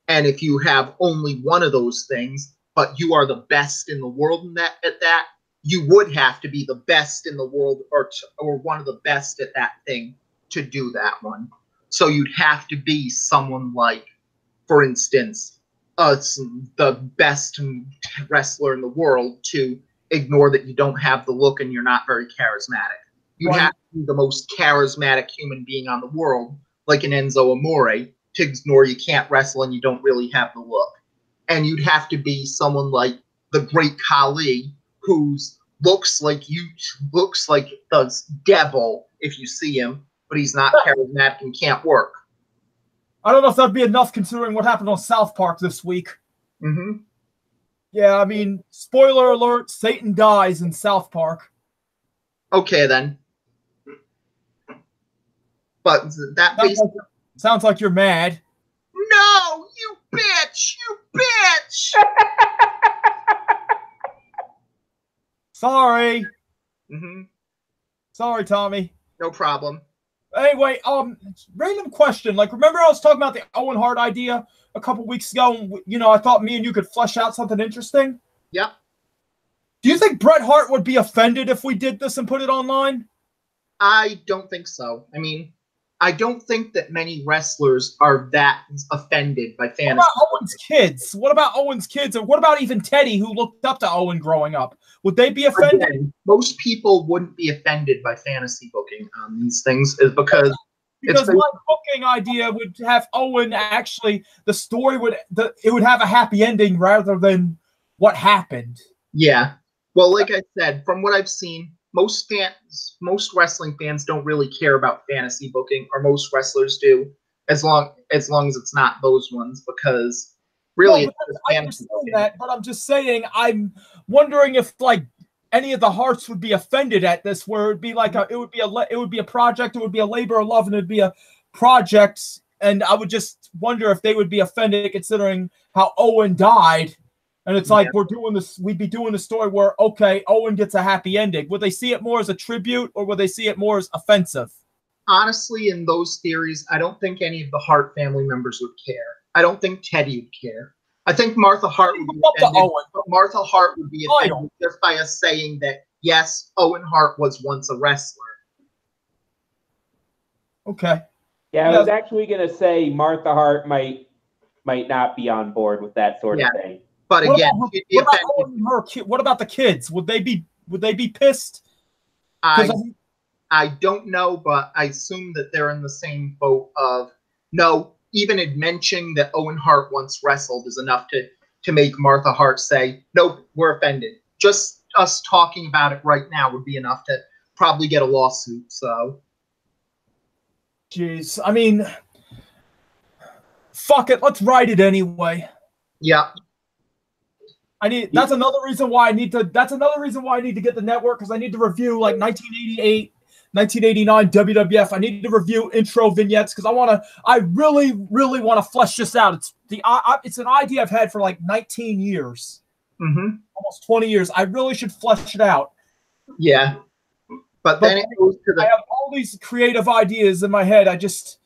And if you have only one of those things, but you are the best in the world at that, you would have to be the best in the world or one of the best at that thing to do that one. So you'd have to be someone like, for instance, the best wrestler in the world to ignore that you don't have the look and you're not very charismatic. You'd have to be the most charismatic human being on the world, like an Enzo Amore, to ignore you can't wrestle and you don't really have the look. And you'd have to be someone like the great Khali, who looks like the devil if you see him, but he's not charismatic and can't work. I don't know if that'd be enough considering what happened on South Park this week. Mm-hmm. Yeah, I mean, spoiler alert, Satan dies in South Park. Okay, then. But that sounds like you're mad. No, you bitch! You bitch! Sorry. Mm-hmm. Sorry, Tommy. No problem. Anyway, random question. Like, remember I was talking about the Owen Hart idea a couple weeks ago? You know, I thought me and you could flesh out something interesting. Yep. Do you think Bret Hart would be offended if we did this and put it online? I don't think so. I mean, I don't think that many wrestlers are that offended by fantasy. What about Owen's kids? What about Owen's kids? Or what about even Teddy, who looked up to Owen growing up? Would they be offended? Again, most people wouldn't be offended by fantasy booking on these things, is because my booking idea would have Owen actually, the story would have a happy ending rather than what happened. Yeah. Well, like I said, from what I've seen, most wrestling fans don't really care about fantasy booking, or most wrestlers do, as long as it's not those ones, because really, I understand that, but I'm just saying, I'm wondering if like any of the Hearts would be offended at this, where it would be like it would be a project, it would be a labor of love, and it'd be a project, and I would just wonder if they would be offended considering how Owen died. And it's like we'd be doing the story where, okay, Owen gets a happy ending. Would they see it more as a tribute, or would they see it more as offensive? Honestly, in those theories, I don't think any of the Hart family members would care. I don't think Teddy would care. I think Martha Hart would be offended. Martha Hart would be offended just by us saying that, yes, Owen Hart was once a wrestler. Okay. Yeah, I was actually going to say Martha Hart might not be on board with that sort of thing. But again, what about the kids? Would they be pissed? I don't know, but I assume that they're in the same boat of no. Even mentioning that Owen Hart once wrestled is enough to make Martha Hart say, nope, we're offended. Just us talking about it right now would be enough to probably get a lawsuit. So, jeez, I mean, fuck it, let's write it anyway. Yeah. That's another reason why I need to get the network, because I need to review like 1988, 1989 WWF. I need to review intro vignettes because I really, really want to flesh this out. It's an idea I've had for like 19 years, almost 20 years. I really should flesh it out. Yeah, but then it goes to I have all these creative ideas in my head. I just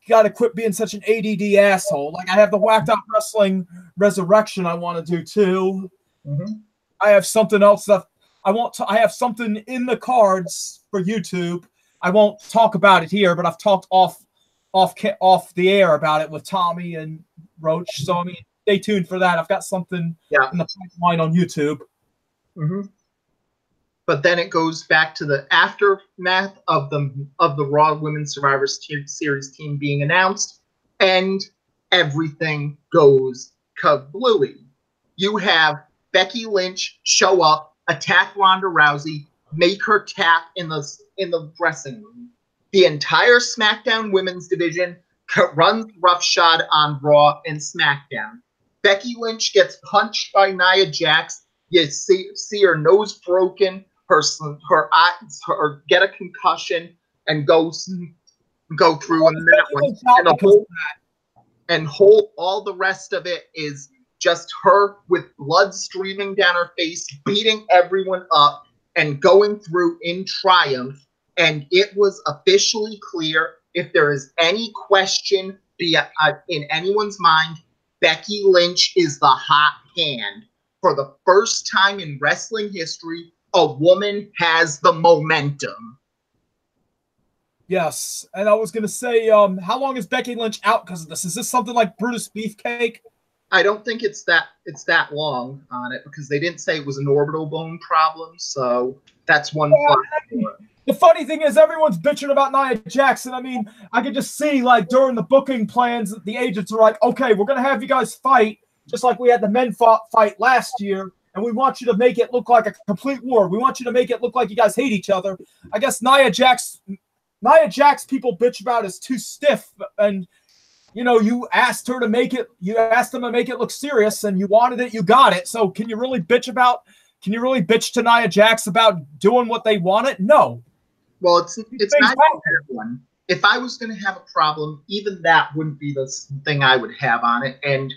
got to quit being such an ADD asshole. Like, I have the Whacked Out Wrestling Resurrection I want to do too. I have something else that I have something in the cards for YouTube. I won't talk about it here, but I've talked off the air about it with Tommy and Roach. So I mean, stay tuned for that. I've got something in the pipeline on YouTube. But then it goes back to the aftermath of the Raw Women's Survivor Series team being announced, and everything goes kablooey. You have Becky Lynch show up, attack Ronda Rousey, make her tap in the dressing room. The entire SmackDown women's division runs roughshod on Raw and SmackDown. Becky Lynch gets punched by Nia Jax. You see her nose broken, her eyes, her get a concussion, and go through, and that one, and all the rest of it is just her with blood streaming down her face, beating everyone up, and going through in triumph. And it was officially clear, if there is any question in anyone's mind, Becky Lynch is the hot hand. For the first time in wrestling history, a woman has the momentum. Yes, and I was going to say, how long is Becky Lynch out because of this? Is this something like Brutus Beefcake? I don't think it's that long on it, because they didn't say it was an orbital bone problem, so that's one flag. The funny thing is, everyone's bitching about Nia Jackson. I mean, I could just see, like, during the booking plans, the agents are like, okay, we're going to have you guys fight, just like we had the men fight last year, and we want you to make it look like a complete war. We want you to make it look like you guys hate each other. I guess Nia Jax people bitch about is too stiff, and you know, you asked them to make it look serious, and you wanted it, you got it. So can you really bitch to Nia Jax about doing what they wanted? No. Well, it's not that one. If I was going to have a problem, even that wouldn't be the thing I would have on it. And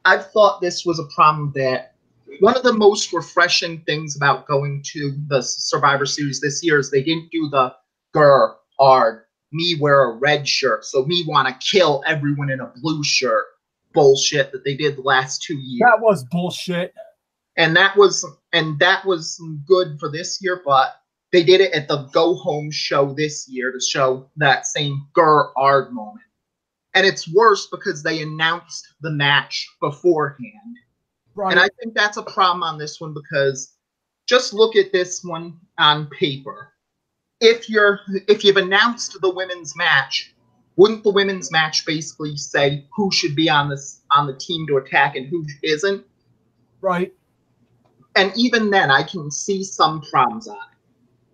I've thought this was a problem that one of the most refreshing things about going to the Survivor Series this year is they didn't do the me wear a red shirt, so me want to kill everyone in a blue shirt bullshit that they did the last 2 years. That was bullshit. And that was good for this year, but they did it at the go home show this year to show that same Ard moment. And it's worse because they announced the match beforehand. Right. And I think that's a problem on this one, because just look at this one on paper. If you've announced the women's match, wouldn't the women's match basically say who should be on the team to attack and who isn't? Right. And even then, I can see some problems on it.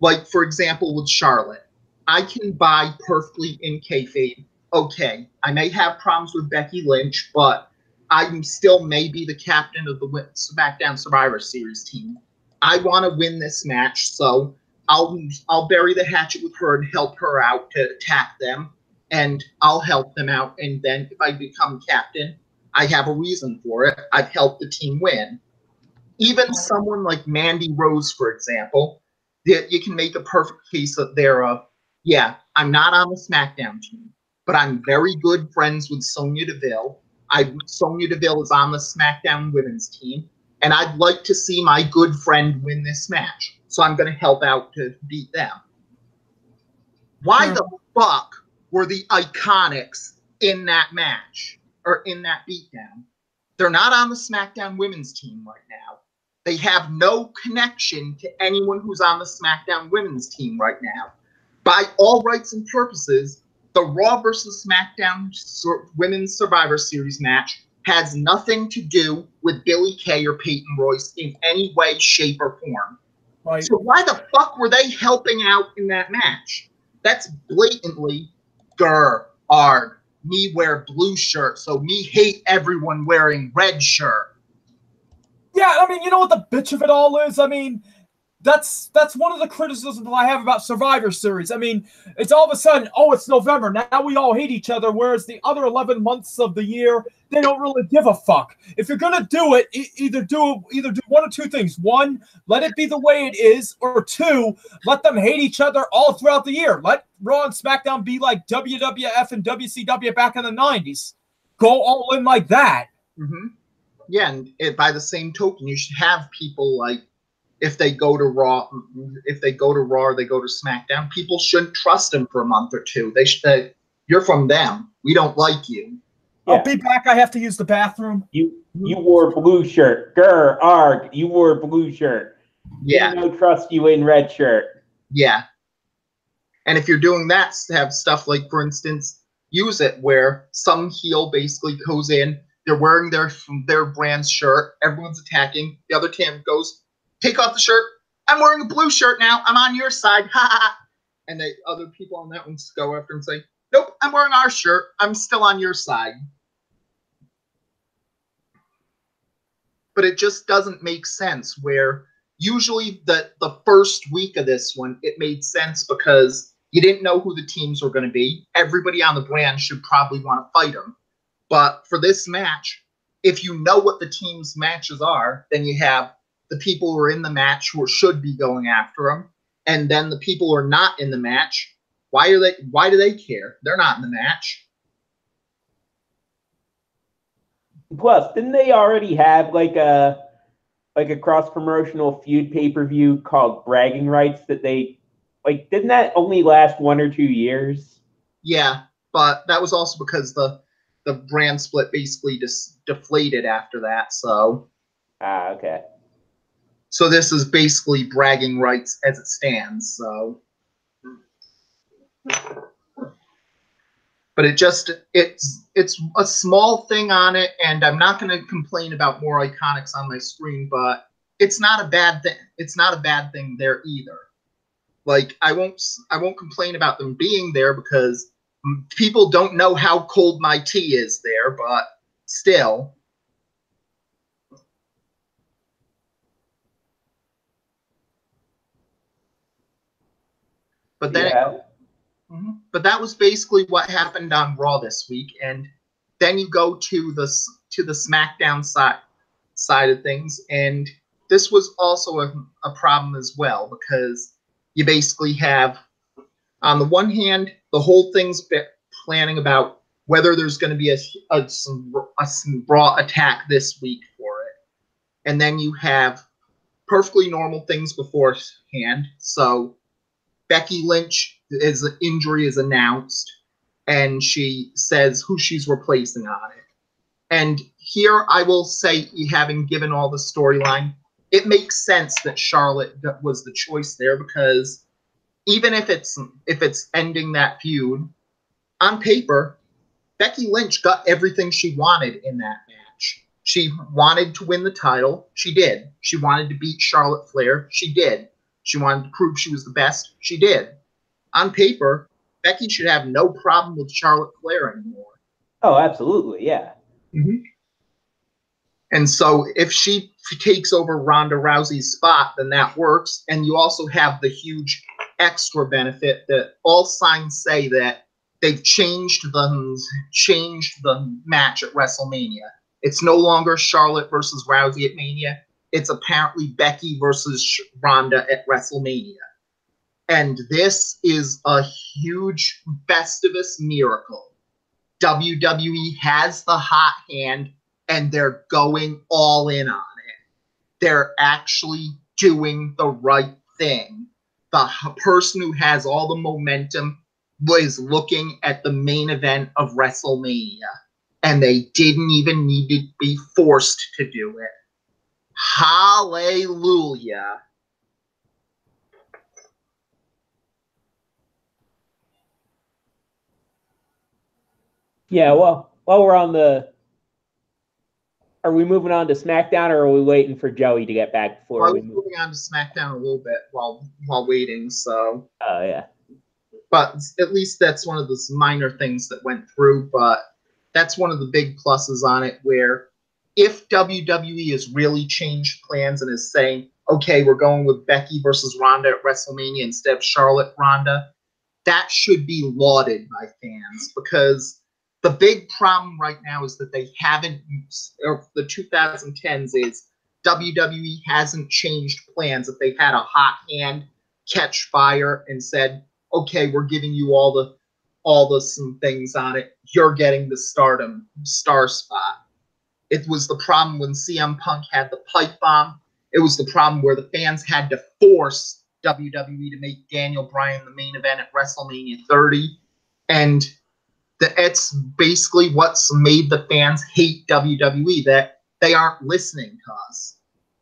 Like, for example, with Charlotte, I can buy perfectly in kayfabe. Okay, I may have problems with Becky Lynch, but I'm still maybe the captain of the SmackDown Survivor Series team. I want to win this match, so I'll bury the hatchet with her and help her out to attack them, and I'll help them out. And then if I become captain, I have a reason for it. I've helped the team win. Even someone like Mandy Rose, for example, you can make a perfect case thereof. Yeah, I'm not on the SmackDown team, but I'm very good friends with Sonya Deville. Sonya Deville is on the SmackDown women's team, and I'd like to see my good friend win this match. So I'm going to help out to beat them. Why the fuck were the Iconics in that match, or in that beatdown? They're not on the SmackDown women's team right now. They have no connection to anyone who's on the SmackDown women's team right now. By all rights and purposes, the Raw versus SmackDown Women's Survivor Series match has nothing to do with Billie Kay or Peyton Royce in any way, shape, or form. Right. So why the fuck were they helping out in that match? That's blatantly Ard. Me wear blue shirt, so me hate everyone wearing red shirt. Yeah, I mean, you know what the bitch of it all is? I mean, that's one of the criticisms I have about Survivor Series. I mean, it's all of a sudden, oh, it's November. Now we all hate each other, whereas the other 11 months of the year, they don't really give a fuck. If you're going to do it, either do one of two things. One, let it be the way it is, or two, let them hate each other all throughout the year. Let Raw and SmackDown be like WWF and WCW back in the 90s. Go all in like that. Mm-hmm. Yeah, and by the same token, you should have people like, if they go to Raw or they go to SmackDown, people shouldn't trust them for a month or two. They should say, you're from them. We don't like you. Yeah. I'll be back. I have to use the bathroom. You wore blue shirt. Arg, you wore blue shirt. Yeah. We don't trust you in red shirt. Yeah. And if you're doing that, have stuff like, for instance, use it where some heel basically goes in, they're wearing their brand's shirt, everyone's attacking, the other team goes, take off the shirt, I'm wearing a blue shirt now, I'm on your side, ha ha. And the other people on that one go after and say, Nope, I'm wearing our shirt. I'm still on your side. But it just doesn't make sense where usually the first week of this one, it made sense because you didn't know who the teams were going to be. Everybody on the brand should probably want to fight them. But for this match, if you know what the team's matches are, then you have the people who are in the match who should be going after them, and then the people who are not in the match. Why do they care? They're not in the match. Plus, didn't they already have like a cross-promotional feud pay-per-view called Bragging Rights that they didn't that only last 1 or 2 years? Yeah, but that was also because the brand split basically just deflated after that. So okay. So this is basically Bragging Rights as it stands. So, but it's a small thing on it, and I'm not going to complain about more Iconics on my screen, but it's not a bad thing. It's not a bad thing there either. Like I won't complain about them being there because people don't know how cold my tea is there, but still. But then, but that was basically what happened on Raw this week, and then you go to the SmackDown side of things, and this was also a problem as well because you basically have, on the one hand, the whole thing's planning about whether there's going to be a Raw attack this week for it, and then you have perfectly normal things beforehand. So Becky Lynch injury is announced, and she says who she's replacing on it. And here I will say, having given all the storyline, it makes sense that Charlotte was the choice there because even if it's ending that feud, on paper, Becky Lynch got everything she wanted in that match. She wanted to win the title. She did. She wanted to beat Charlotte Flair. She did. She wanted to prove she was the best. She did. On paper, Becky should have no problem with Charlotte Flair anymore. Oh, absolutely, yeah. Mm-hmm. And so if she takes over Ronda Rousey's spot, then that works. And you also have the huge extra benefit that all signs say that they've changed the match at WrestleMania. It's no longer Charlotte versus Rousey at Mania. It's apparently Becky versus Ronda at WrestleMania. And this is a huge Festivus miracle. WWE has the hot hand, and they're going all in on it. They're actually doing the right thing. The person who has all the momentum was looking at the main event of WrestleMania, and they didn't even need to be forced to do it. Hallelujah. Yeah, well, while we're on are we moving on to SmackDown, or are we waiting for Joey to get back before we move? Moving on to SmackDown a little bit while waiting, so. Oh, yeah. But at least that's one of those minor things that went through, but that's one of the big pluses on it, where if WWE has really changed plans and is saying, okay, we're going with Becky versus Ronda at WrestleMania instead of Charlotte Ronda, that should be lauded by fans, because the big problem right now is that they haven't, or the 2010s is WWE hasn't changed plans. If they had a hot hand catch fire and said, okay, we're giving you all the some things on it, you're getting the star spot. It was the problem when CM Punk had the pipe bomb. It was the problem where the fans had to force WWE to make Daniel Bryan the main event at WrestleMania 30. And it's basically what's made the fans hate WWE, that they aren't listening to us.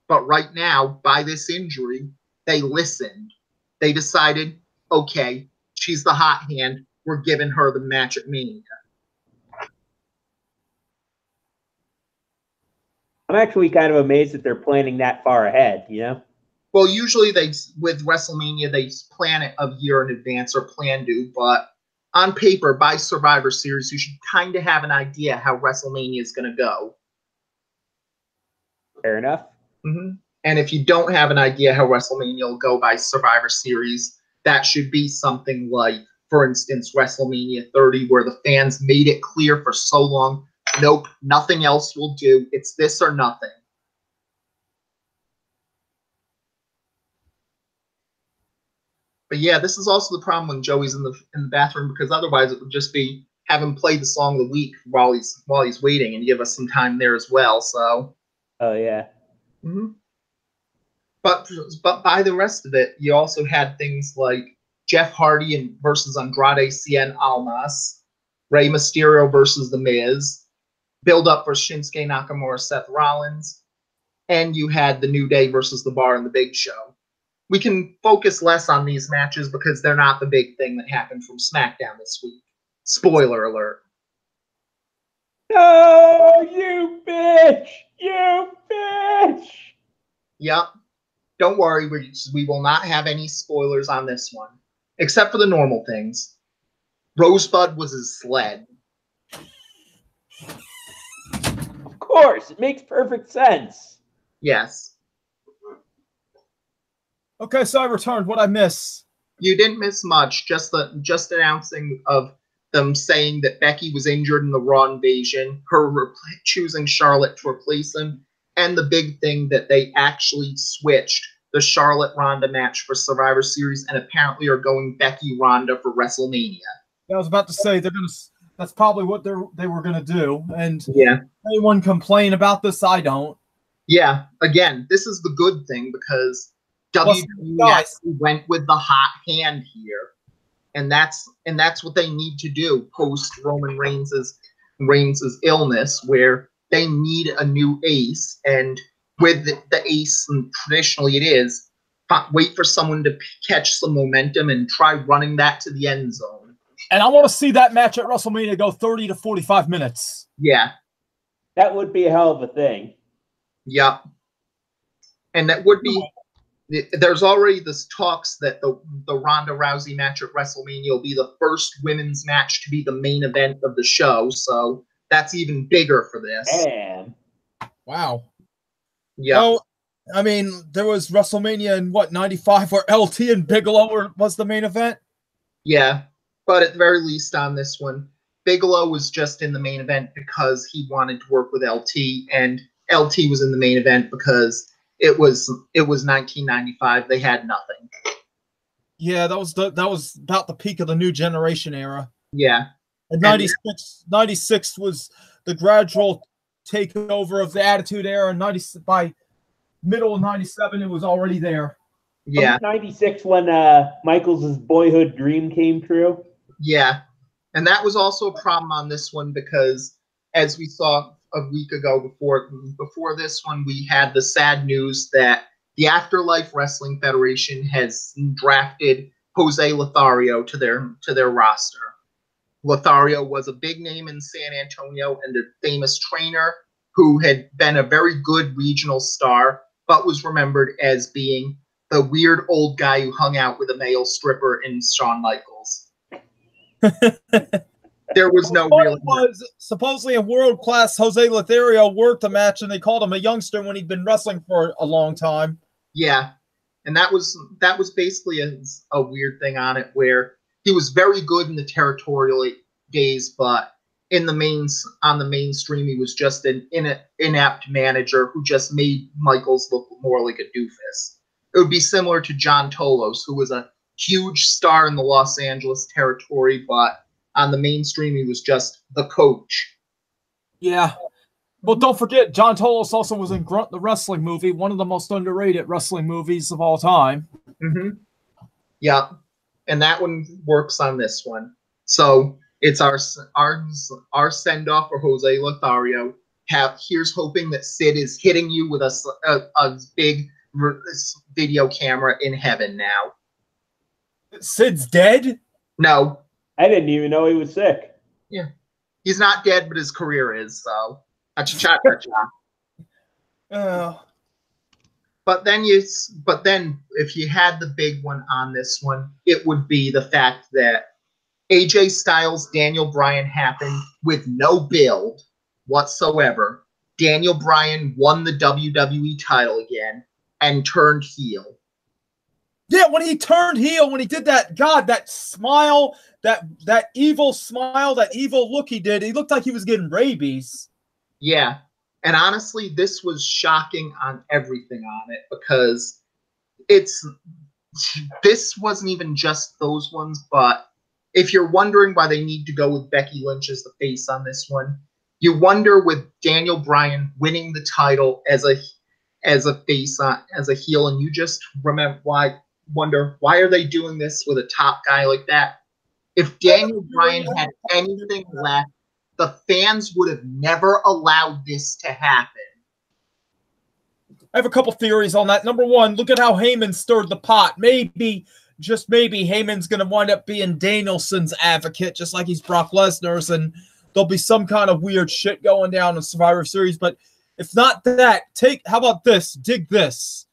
But right now, by this injury, they listened. They decided, okay, she's the hot hand. We're giving her the match at Mania. I'm actually kind of amazed that they're planning that far ahead, you know? Well, usually with WrestleMania, they plan it a year in advance or plan to, but on paper, by Survivor Series, you should kind of have an idea how WrestleMania is going to go. Fair enough. Mm-hmm. And if you don't have an idea how WrestleMania will go by Survivor Series, that should be something like, for instance, WrestleMania 30, where the fans made it clear for so long, nope, nothing else will do. It's this or nothing. But yeah, this is also the problem when Joey's in the bathroom, because otherwise it would just be have him play the song of the week while he's waiting and give us some time there as well. So. Oh yeah. Mm-hmm. But by the rest of it, you also had things like Jeff Hardy versus Andrade Cien Almas, Rey Mysterio versus The Miz, build up for Shinsuke Nakamura, Seth Rollins, and you had The New Day versus The Bar and The Big Show. We can focus less on these matches because they're not the big thing that happened from SmackDown this week. Spoiler alert. No, you bitch! You bitch! Yep. Don't worry, we will not have any spoilers on this one, except for the normal things. Rosebud was his sled. Of course, it makes perfect sense. Yes. Okay, so I returned. What'd I miss? You didn't miss much. Just announcing of them saying that Becky was injured in the Raw invasion, her choosing Charlotte to replace him, and the big thing that they actually switched the Charlotte Ronda match for Survivor Series and apparently are going Becky Ronda for WrestleMania. I was about to say that's probably what they were gonna do. And yeah, anyone complain about this? I don't. Yeah, again, this is the good thing because WWE actually went with the hot hand here, and that's what they need to do post Roman Reigns' illness, where they need a new ace, and with the ace, and traditionally it is, wait for someone to catch some momentum and try running that to the end zone. And I want to see that match at WrestleMania go 30 to 45 minutes. Yeah. That would be a hell of a thing. Yep. And that would be, there's already this talks that the Ronda Rousey match at WrestleMania will be the first women's match to be the main event of the show, so that's even bigger for this. Damn. Wow. Yeah. So, I mean, there was WrestleMania in what, 95, where LT and Bigelow was the main event? Yeah. But at the very least on this one, Bigelow was just in the main event because he wanted to work with LT, and LT was in the main event because it was 1995. They had nothing. Yeah, that was about the peak of the new generation era. Yeah. And 96 was the gradual takeover of the Attitude Era, and by middle of 97, it was already there. Yeah. 96 when Michaels' boyhood dream came true. Yeah. And that was also a problem on this one because, as we saw a week ago before this one, we had the sad news that the Afterlife Wrestling Federation has drafted Jose Lothario to their roster. Lothario was a big name in San Antonio and a famous trainer who had been a very good regional star, but was remembered as being the weird old guy who hung out with a male stripper in Shawn Michaels. There was no real. Supposedly a world class Jose Lothario worked a match, and they called him a youngster when he'd been wrestling for a long time. Yeah, and that was basically a weird thing on it, where he was very good in the territorial days, but on the mainstream, he was just an inept manager who just made Michaels look more like a doofus. It would be similar to John Tolos, who was a huge star in the Los Angeles territory, but on the mainstream, he was just the coach. Yeah. Well, don't forget, John Tolos also was in Grunt the Wrestling Movie, one of the most underrated wrestling movies of all time. Mm-hmm. Yeah. And that one works on this one. So it's our send-off for Jose Lothario. Here's hoping that Sid is hitting you with a big video camera in heaven now. Sid's dead? No. I didn't even know he was sick. Yeah. He's not dead, but his career is, so. Cha-cha. But then if you had the big one on this one, it would be the fact that AJ Styles, Daniel Bryan happened with no build whatsoever. Daniel Bryan won the WWE title again and turned heel. Yeah, when he turned heel, when he did that, God, that smile, that evil smile, that evil look he did, he looked like he was getting rabies. Yeah. And honestly, this was shocking on everything on it because this wasn't even just those ones, but if you're wondering why they need to go with Becky Lynch as the face on this one, you wonder with Daniel Bryan winning the title as a face as a heel, and you just wonder why are they doing this with a top guy like that? If Daniel Bryan had anything left, the fans would have never allowed this to happen. I have a couple theories on that. Number one, look at how Heyman stirred the pot. Maybe, just maybe, Heyman's going to wind up being Danielson's advocate, just like he's Brock Lesnar's, and there'll be some kind of weird shit going down in Survivor Series. But if not that, how about this? Dig this.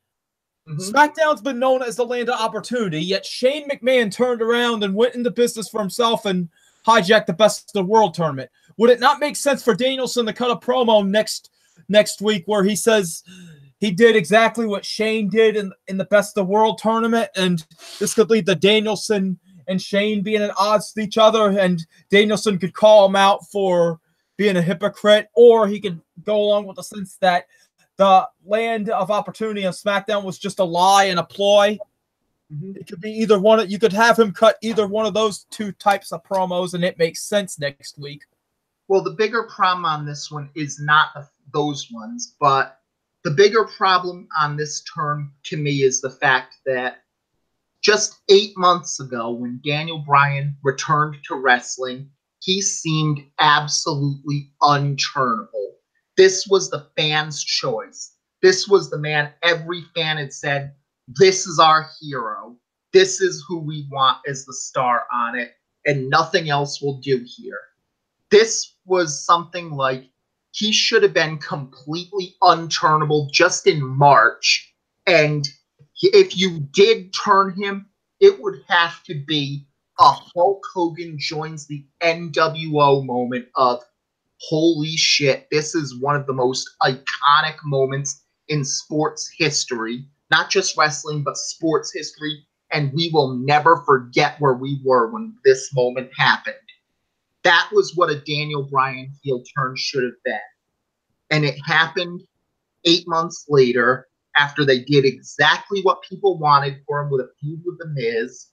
Mm-hmm. SmackDown's been known as the land of opportunity, yet Shane McMahon turned around and went into business for himself and hijacked the Best of the World tournament. Would it not make sense for Danielson to cut a promo next week where he says he did exactly what Shane did in the Best of the World tournament, and this could lead to Danielson and Shane being at odds with each other, and Danielson could call him out for being a hypocrite, or he could go along with the sense that the land of opportunity on SmackDown was just a lie and a ploy. Mm-hmm. It could be either one. You could have him cut either one of those two types of promos, and it makes sense next week. Well, the bigger problem on this one is not those ones, but the bigger problem on this turn to me is the fact that just 8 months ago, when Daniel Bryan returned to wrestling, he seemed absolutely unturnable. This was the fan's choice. This was the man every fan had said, this is our hero. This is who we want as the star on it, and nothing else will do here. This was something like he should have been completely unturnable just in March, and if you did turn him, it would have to be a Hulk Hogan joins the NWO moment of, holy shit, this is one of the most iconic moments in sports history, not just wrestling, but sports history, and we will never forget where we were when this moment happened. That was what a Daniel Bryan heel turn should have been. And it happened 8 months later after they did exactly what people wanted for him with a feud with The Miz.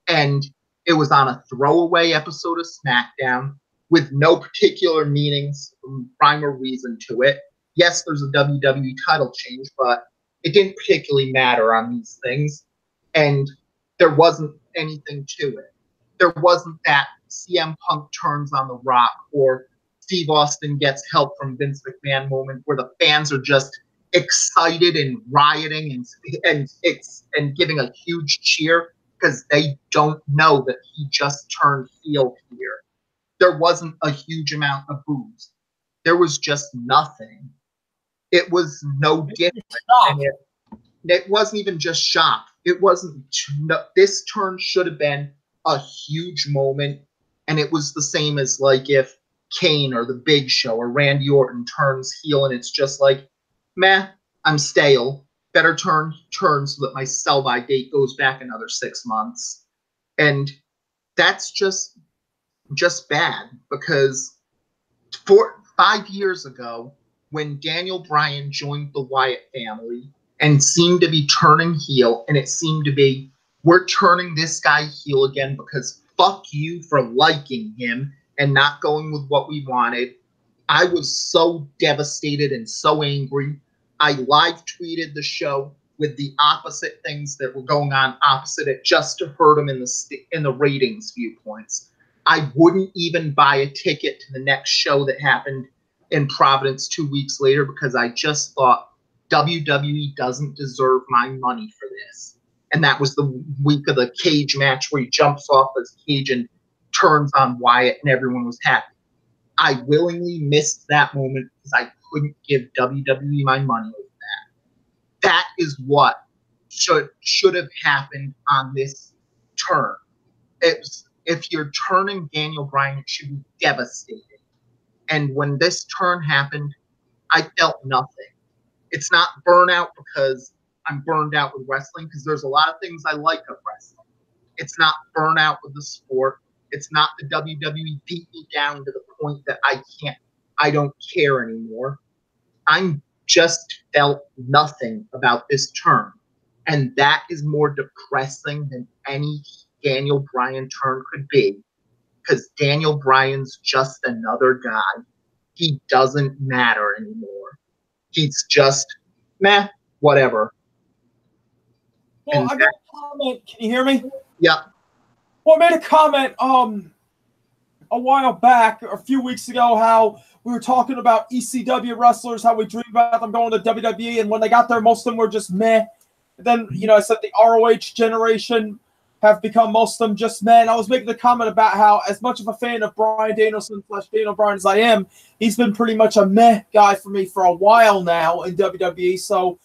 And it was on a throwaway episode of SmackDown with no particular meanings, rhyme or reason to it. Yes, there's a WWE title change, but it didn't particularly matter on these things. And there wasn't anything to it. There wasn't that CM Punk turns on The Rock or Steve Austin gets help from Vince McMahon moment where the fans are just excited and rioting and giving a huge cheer because they don't know that he just turned heel here. There wasn't a huge amount of boos. There was just nothing. It was no different. It wasn't even just shock. It wasn't. This turn should have been a huge moment, and it was the same as like if Kane or the Big Show or Randy Orton turns heel, and it's just like, meh, I'm stale. Better turn so that my sell-by date goes back another 6 months. And that's just bad because 5 years ago, when Daniel Bryan joined the Wyatt family and seemed to be turning heel, and it seemed to be, we're turning this guy heel again because fuck you for liking him and not going with what we wanted. I was so devastated and so angry. I live tweeted the show with the opposite things that were going on opposite it just to hurt him in the ratings viewpoints. I wouldn't even buy a ticket to the next show that happened in Providence 2 weeks later because I just thought WWE doesn't deserve my money for this. And that was the week of the cage match where he jumps off his cage and turns on Wyatt and everyone was happy. I willingly missed that moment because I couldn't give WWE my money over that. That is what should have happened on this turn. if you're turning Daniel Bryan, it should be devastating. And when this turn happened, I felt nothing. It's not burnout because I'm burned out with wrestling, because there's a lot of things I like of wrestling. It's not burnout with the sport. It's not the WWE beat me down to the point that I don't care anymore. I'm just felt nothing about this turn. And that is more depressing than any Daniel Bryan turn could be, because Daniel Bryan's just another guy. He doesn't matter anymore. He's just, meh, whatever. Well, And I got a comment. Can you hear me? Yeah. Well, I made a comment a while back, a few weeks ago, how we were talking about ECW wrestlers, how we dreamed about them going to WWE, and when they got there, most of them were just meh. And then, I said the ROH generation have become, most of them, just meh. And I was making the comment about how, as much of a fan of Bryan Danielson / Daniel Bryan as I am, he's been pretty much a meh guy for me for a while now in WWE. So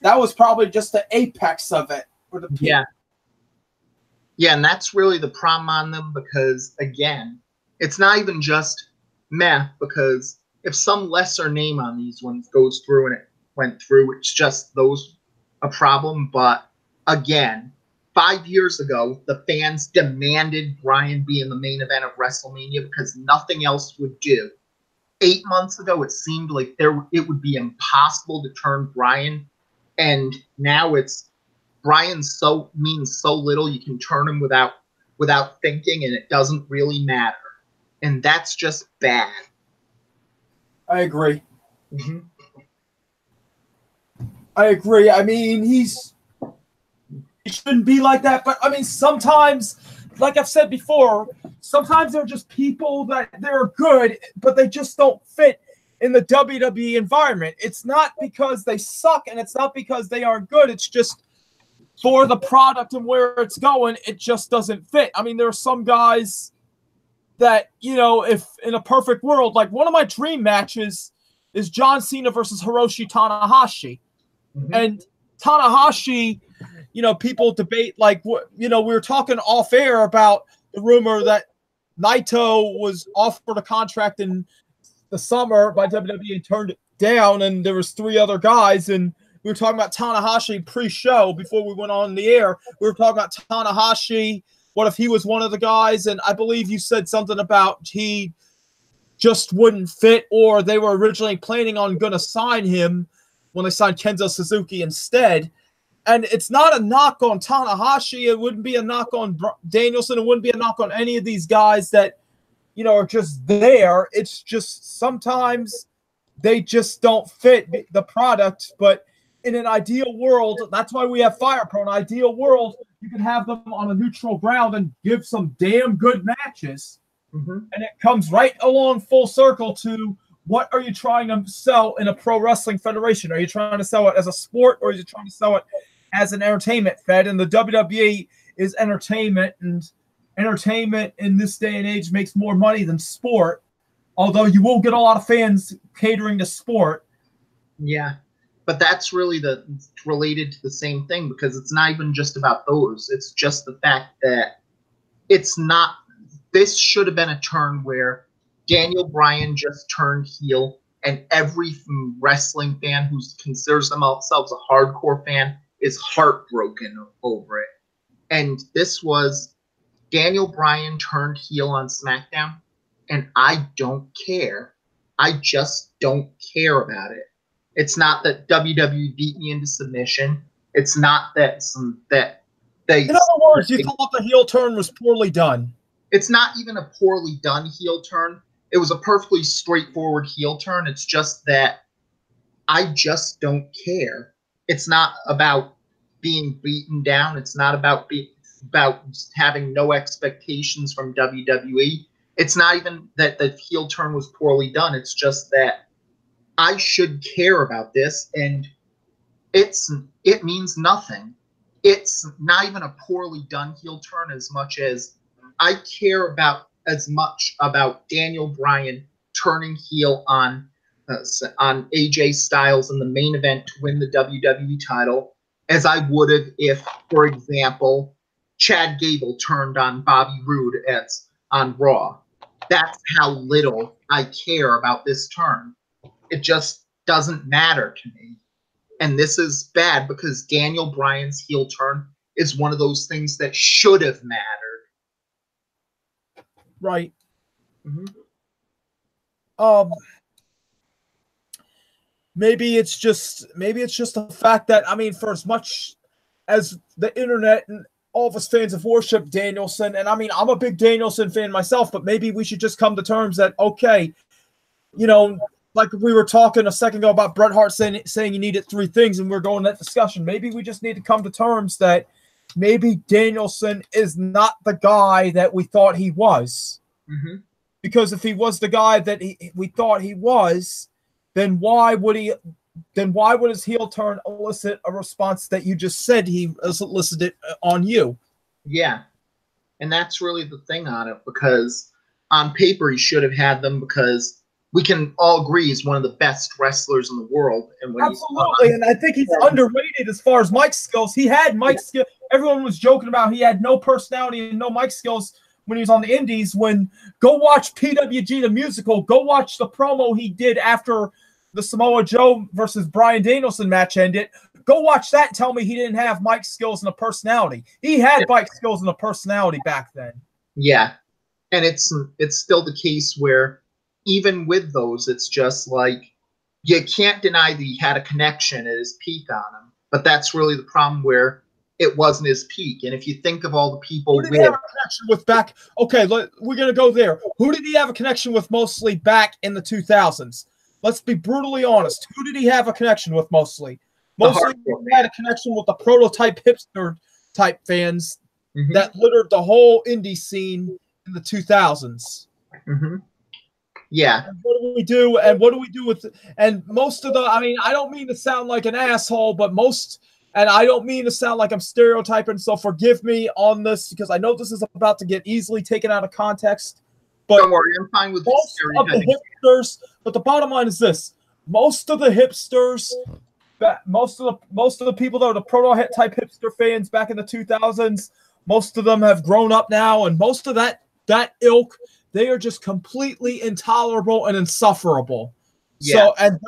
that was probably just the apex of it. Or the peak. Yeah, and that's really the problem on them, because, again, it's not even just meh, because if some lesser name on these ones goes through and it went through, it's just those a problem. But, again, 5 years ago, the fans demanded Bryan be in the main event of WrestleMania because nothing else would do. 8 months ago, it seemed like it would be impossible to turn Bryan, and now it's Bryan means so little, you can turn him without thinking, and it doesn't really matter. And that's just bad. I agree. Mm-hmm. I agree. I mean, he shouldn't be like that. But, I mean, sometimes, like I've said before, sometimes they're just people that they're good, but they just don't fit in the WWE environment. It's not because they suck, and it's not because they aren't good. It's just for the product and where it's going, it just doesn't fit. I mean, there are some guys that, if in a perfect world, like one of my dream matches is John Cena versus Hiroshi Tanahashi. Mm-hmm. And Tanahashi, people debate, like, we were talking off air about the rumor that Naito was offered a contract in the summer by WWE and turned it down, and there was 3 other guys, and we were talking about Tanahashi pre-show before we went on the air. We were talking about Tanahashi. What if he was one of the guys? And I believe you said something about he just wouldn't fit, or they were originally planning on going to sign him when they signed Kenzo Suzuki instead. And it's not a knock on Tanahashi. It wouldn't be a knock on Danielson. It wouldn't be a knock on any of these guys that, are just there. It's just sometimes they just don't fit the product. But in an ideal world, that's why we have Fire Pro. In an ideal world, you can have them on a neutral ground and give some damn good matches. Mm-hmm. And it comes right along full circle to, what are you trying to sell in a pro wrestling federation? Are you trying to sell it as a sport, or are you trying to sell it as an entertainment fed? And the WWE is entertainment, and entertainment in this day and age makes more money than sport, although you will get a lot of fans catering to sport. Yeah. But that's really related to the same thing, because it's not even just about those. It's just the fact that this should have been a turn where Daniel Bryan just turned heel, and every wrestling fan who considers themselves a hardcore fan is heartbroken over it. And this was Daniel Bryan turned heel on SmackDown, and I don't care. I just don't care about it. It's not that WWE beat me into submission. It's not that they. In other words, you thought the heel turn was poorly done. It's not even a poorly done heel turn. It was a perfectly straightforward heel turn. It's just that I just don't care. It's not about being beaten down. It's not about having no expectations from WWE. It's not even that the heel turn was poorly done. It's just that I should care about this, and it means nothing. It's not even a poorly done heel turn as much as I care as much about Daniel Bryan turning heel on AJ Styles in the main event to win the WWE title as I would have if, for example, Chad Gable turned on Bobby Roode on Raw. That's how little I care about this turn. It just doesn't matter to me. And this is bad because Daniel Bryan's heel turn is one of those things that should have mattered. Right. Mm-hmm. Maybe it's just the fact that, I mean, for as much as the internet and all of us fans have worshipped Danielson, and I mean, I'm a big Danielson fan myself, but maybe we should just come to terms that, okay, you know, like we were talking a second ago about Bret Hart saying you needed 3 things, and we're going that discussion. Maybe we just need to come to terms that maybe Danielson is not the guy that we thought he was. Mm-hmm. Because if he was the guy that we thought he was, then why would his heel turn elicit a response that you just said he elicited on you? Yeah. And that's really the thing on it, because on paper he should have had them, because we can all agree he's one of the best wrestlers in the world. And when absolutely, and I think he's underrated as far as mic skills. He had mic skills. Everyone was joking about he had no personality and no mic skills when he was on the indies. When go watch PWG the musical, go watch the promo he did after the Samoa Joe versus Bryan Danielson match ended. Go watch that and tell me he didn't have mic skills and a personality. He had mic skills and a personality back then. Yeah. And it's still the case where even with those, it's just like you can't deny that he had a connection at his peak on him. But that's really the problem, where it wasn't his peak. And if you think of all the people who did he have a connection with back? Okay, we're gonna go there. Who did he have a connection with mostly back in the 2000s? Let's be brutally honest. Who did he have a connection with mostly? Mostly he had a connection with the prototype hipster type fans that littered the whole indie scene in the 2000s. Mm-hmm. Yeah. And what do we do? And what do we do with? And most of the, I mean, I don't mean to sound like an asshole, but and I don't mean to sound like I'm stereotyping, so forgive me on this, because I know this is about to get easily taken out of context. But don't worry, I'm fine with most of the hipsters. But the bottom line is this: most of the hipsters, most of the people that are the prototype hipster fans back in the 2000s, most of them have grown up now, and most of that ilk, they are just completely intolerable and insufferable. Yeah. So, and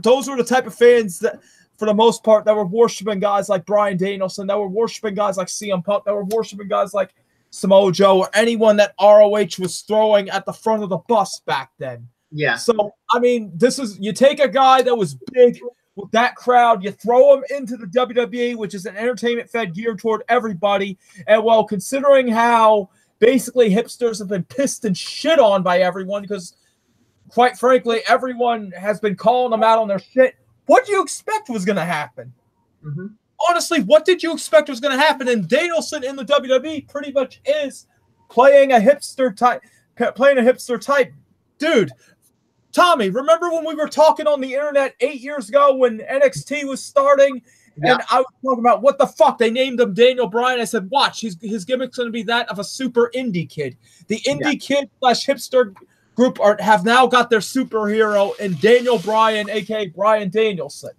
those are the type of fans that, for the most part, that were worshiping guys like Bryan Danielson, that were worshiping guys like CM Punk, that were worshiping guys like Samoa Joe, or anyone that ROH was throwing at the front of the bus back then. Yeah. So, I mean, you take a guy that was big with that crowd, you throw him into the WWE, which is an entertainment fed geared toward everybody. And well, considering how basically hipsters have been pissed and shit on by everyone, because quite frankly, everyone has been calling them out on their shit. What do you expect was going to happen? Mm-hmm. Honestly, what did you expect was going to happen? And Danielson in the WWE pretty much is playing a hipster type. Dude, Tommy, remember when we were talking on the internet 8 years ago when NXT was starting? Yeah. And I was talking about what the fuck? They named him Daniel Bryan. I said, watch, his gimmick's going to be that of a super indie kid. The indie kid / hipster group have now got their superhero in Daniel Bryan, a.k.a. Bryan Danielson.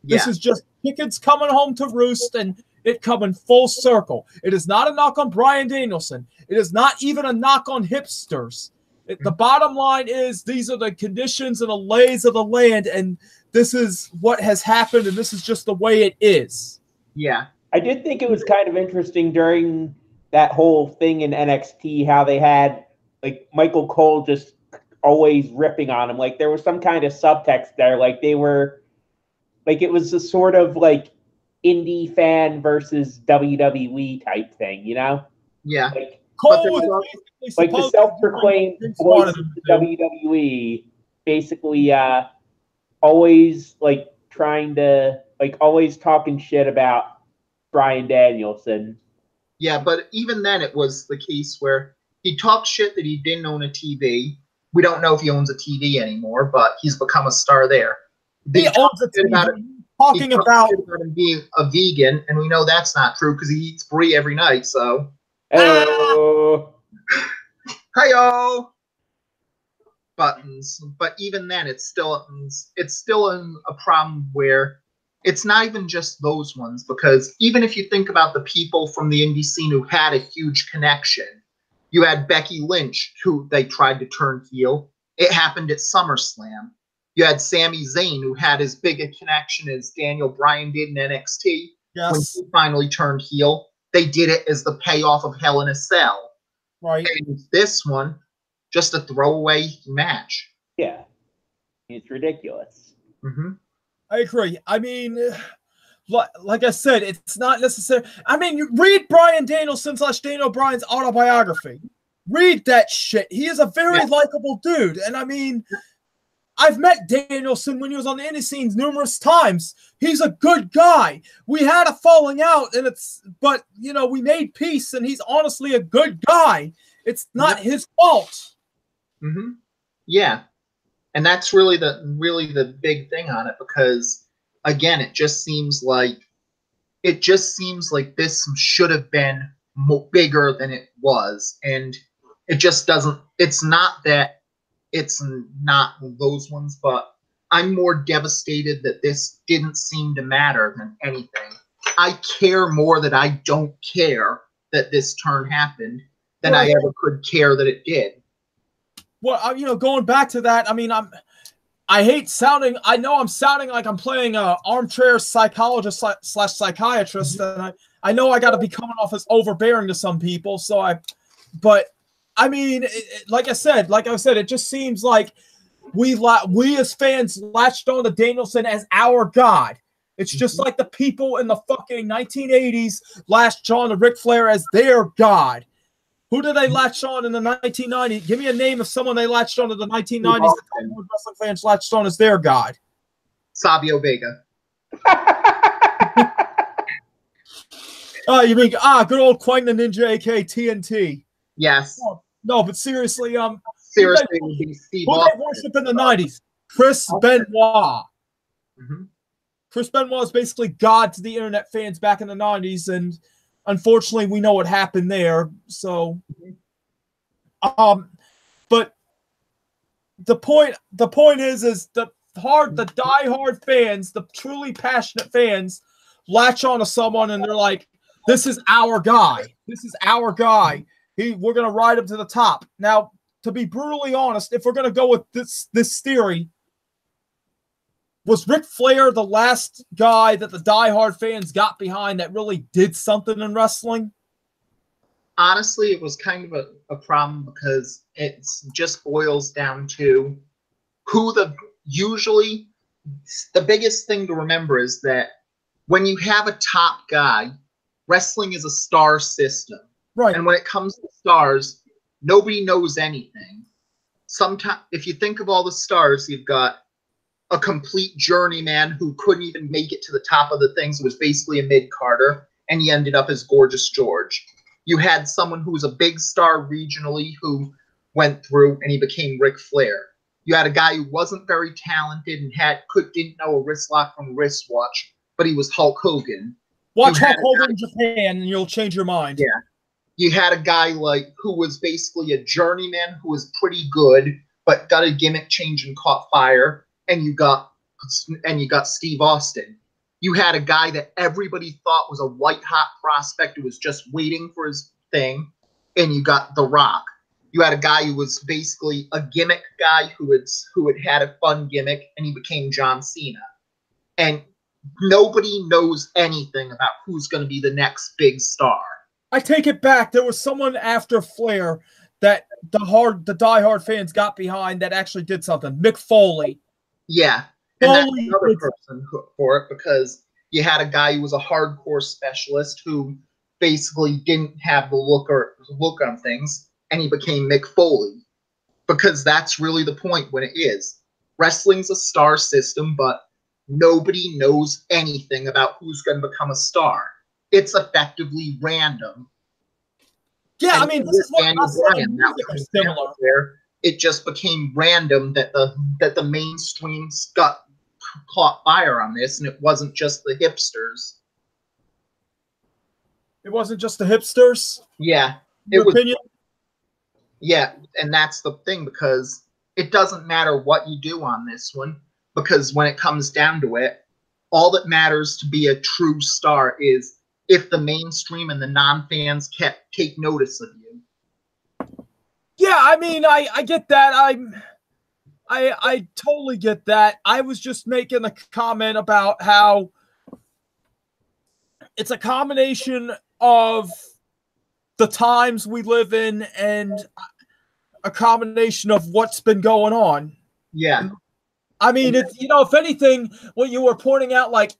Yeah. This is just chickens coming home to roost, and it coming full circle. It is not a knock on Bryan Danielson. It is not even a knock on hipsters. The bottom line is these are the conditions and the lays of the land, and this is what has happened, and this is just the way it is. Yeah. I did think it was kind of interesting during that whole thing in NXT how they had, like, Michael Cole just always ripping on him. Like, there was some kind of subtext there. Like, they were, like, it was a sort of, like, indie fan versus WWE type thing, you know? Yeah. Like, Cole was like the self-proclaimed voice of the WWE, basically always like trying to always talking shit about Bryan Danielson. Yeah, but even then it was the case where he talked shit that he didn't own a TV. We don't know if he owns a TV anymore, but he's become a star there. He owns a TV. Talking about him being a vegan, and we know that's not true because he eats brie every night. So. Hello. Hi-yo! Buttons. But even then, it's still a problem where it's not even just those ones, because even if you think about the people from the indie scene who had a huge connection, you had Becky Lynch, who they tried to turn heel. It happened at SummerSlam. You had Sami Zayn, who had as big a connection as Daniel Bryan did in NXT. Yes. When he finally turned heel, they did it as the payoff of Hell in a Cell. Right. And this one, just a throwaway match. Yeah. It's ridiculous. Mm-hmm. I agree. I mean, like I said, it's not necessary. I mean, you read Bryan Danielson / Daniel Bryan's autobiography. Read that shit. He is a very likable dude. And I mean, I've met Danielson when he was on the indie scenes numerous times. He's a good guy. We had a falling out, but you know, we made peace, and he's honestly a good guy. It's not his fault. Mm-hmm. Yeah. And that's really the big thing on it, because again, it just seems like this should have been bigger than it was, and it just doesn't. It's not that it's not those ones, but I'm more devastated that this didn't seem to matter than anything. I care more that I don't care that this turn happened than I ever could care that it did. Well, you know, going back to that, I mean, I hate sounding. I know I'm sounding like I'm playing a armchair psychologist / psychiatrist, and I know I got to be coming off as overbearing to some people. But I mean, like I said, it just seems like we as fans latched on to Danielson as our god. It's just like the people in the fucking 1980s latched on to Ric Flair as their god. Who did they latch on in the 1990s? Give me a name of someone they latched on to the 1990s that wrestling fans latched on as their god. Savio Vega. You mean good old Quang the Ninja, aka TNT? Yes. No, but seriously, seriously, it would be Steve who Austin. they worship in the 90s? Chris Benoit. Mm-hmm. Chris Benoit is basically God to the internet fans back in the 90s, and unfortunately, we know what happened there. So, but the point is the diehard fans, the truly passionate fans, latch on to someone and they're like, "This is our guy. This is our guy. We're gonna ride him to the top." Now, to be brutally honest, if we're gonna go with this theory, was Ric Flair the last guy that the diehard fans got behind that really did something in wrestling? Honestly, it was kind of a problem, because it just boils down to usually the biggest thing to remember is that when you have a top guy, wrestling is a star system. Right. And when it comes to stars, nobody knows anything. Sometimes, if you think of all the stars, you've got a complete journeyman who couldn't even make it to the top of the things. It was basically a mid-carder, and he ended up as Gorgeous George. You had someone who was a big star regionally who went through and he became Ric Flair. You had a guy who wasn't very talented and didn't know a wrist lock from a wristwatch, but he was Hulk Hogan. Watch Hulk Hogan in Japan and you'll change your mind. Yeah. You had a guy who was basically a journeyman who was pretty good, but got a gimmick change and caught fire. And you got Steve Austin. You had a guy that everybody thought was a white-hot prospect who was just waiting for his thing, and you got The Rock. You had a guy who was basically a gimmick guy who had a fun gimmick, and he became John Cena. And nobody knows anything about who's going to be the next big star. I take it back. There was someone after Flair that the diehard fans got behind that actually did something. Mick Foley. Yeah, and that's another person for it, because you had a guy who was a hardcore specialist who basically didn't have the look on things, and he became Mick Foley, because that's really the point when it is. Wrestling's a star system, but nobody knows anything about who's going to become a star. It's effectively random. Yeah, and I mean, this is what Bryan, that was similar. Where it just became random that the mainstream caught fire on this, and it wasn't just the hipsters. It wasn't just the hipsters? Yeah. Your opinion? Yeah, and that's the thing, because it doesn't matter what you do on this one, because when it comes down to it, all that matters to be a true star is if the mainstream and the non-fans take notice of you. Yeah, I mean, I get that. I totally get that. I was just making a comment about how it's a combination of the times we live in and a combination of what's been going on. Yeah. I mean, it's, if anything, what you were pointing out, like,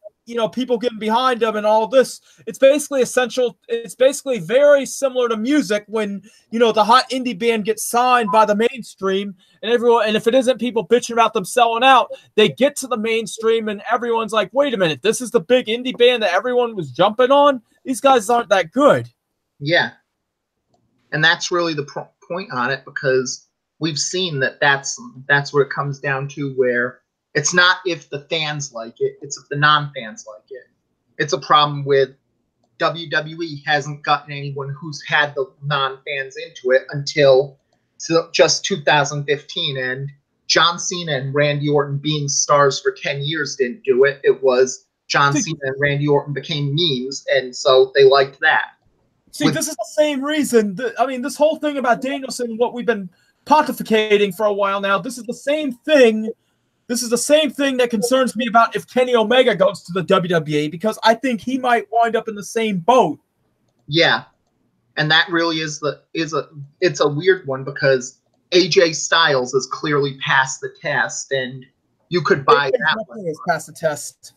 people getting behind them and all this, it's basically essential. It's basically very similar to music when, the hot indie band gets signed by the mainstream and everyone, and if it isn't people bitching about them selling out, they get to the mainstream and everyone's like, wait a minute, this is the big indie band that everyone was jumping on? These guys aren't that good. Yeah. And that's really the point on it, because we've seen that's what it comes down to, where it's not if the fans like it, it's if the non-fans like it. It's a problem with WWE hasn't gotten anyone who's had the non-fans into it until just 2015, and John Cena and Randy Orton being stars for 10 years didn't do it. It was John Cena and Randy Orton became memes, and so they liked that. See, this is the same reason. This whole thing about Danielson, what we've been pontificating for a while now, this is the same thing. This is the same thing that concerns me about if Kenny Omega goes to the WWE, because I think he might wind up in the same boat. Yeah, and that really is it's a weird one, because AJ Styles has clearly passed the test, and you could buy that one. Has passed the test.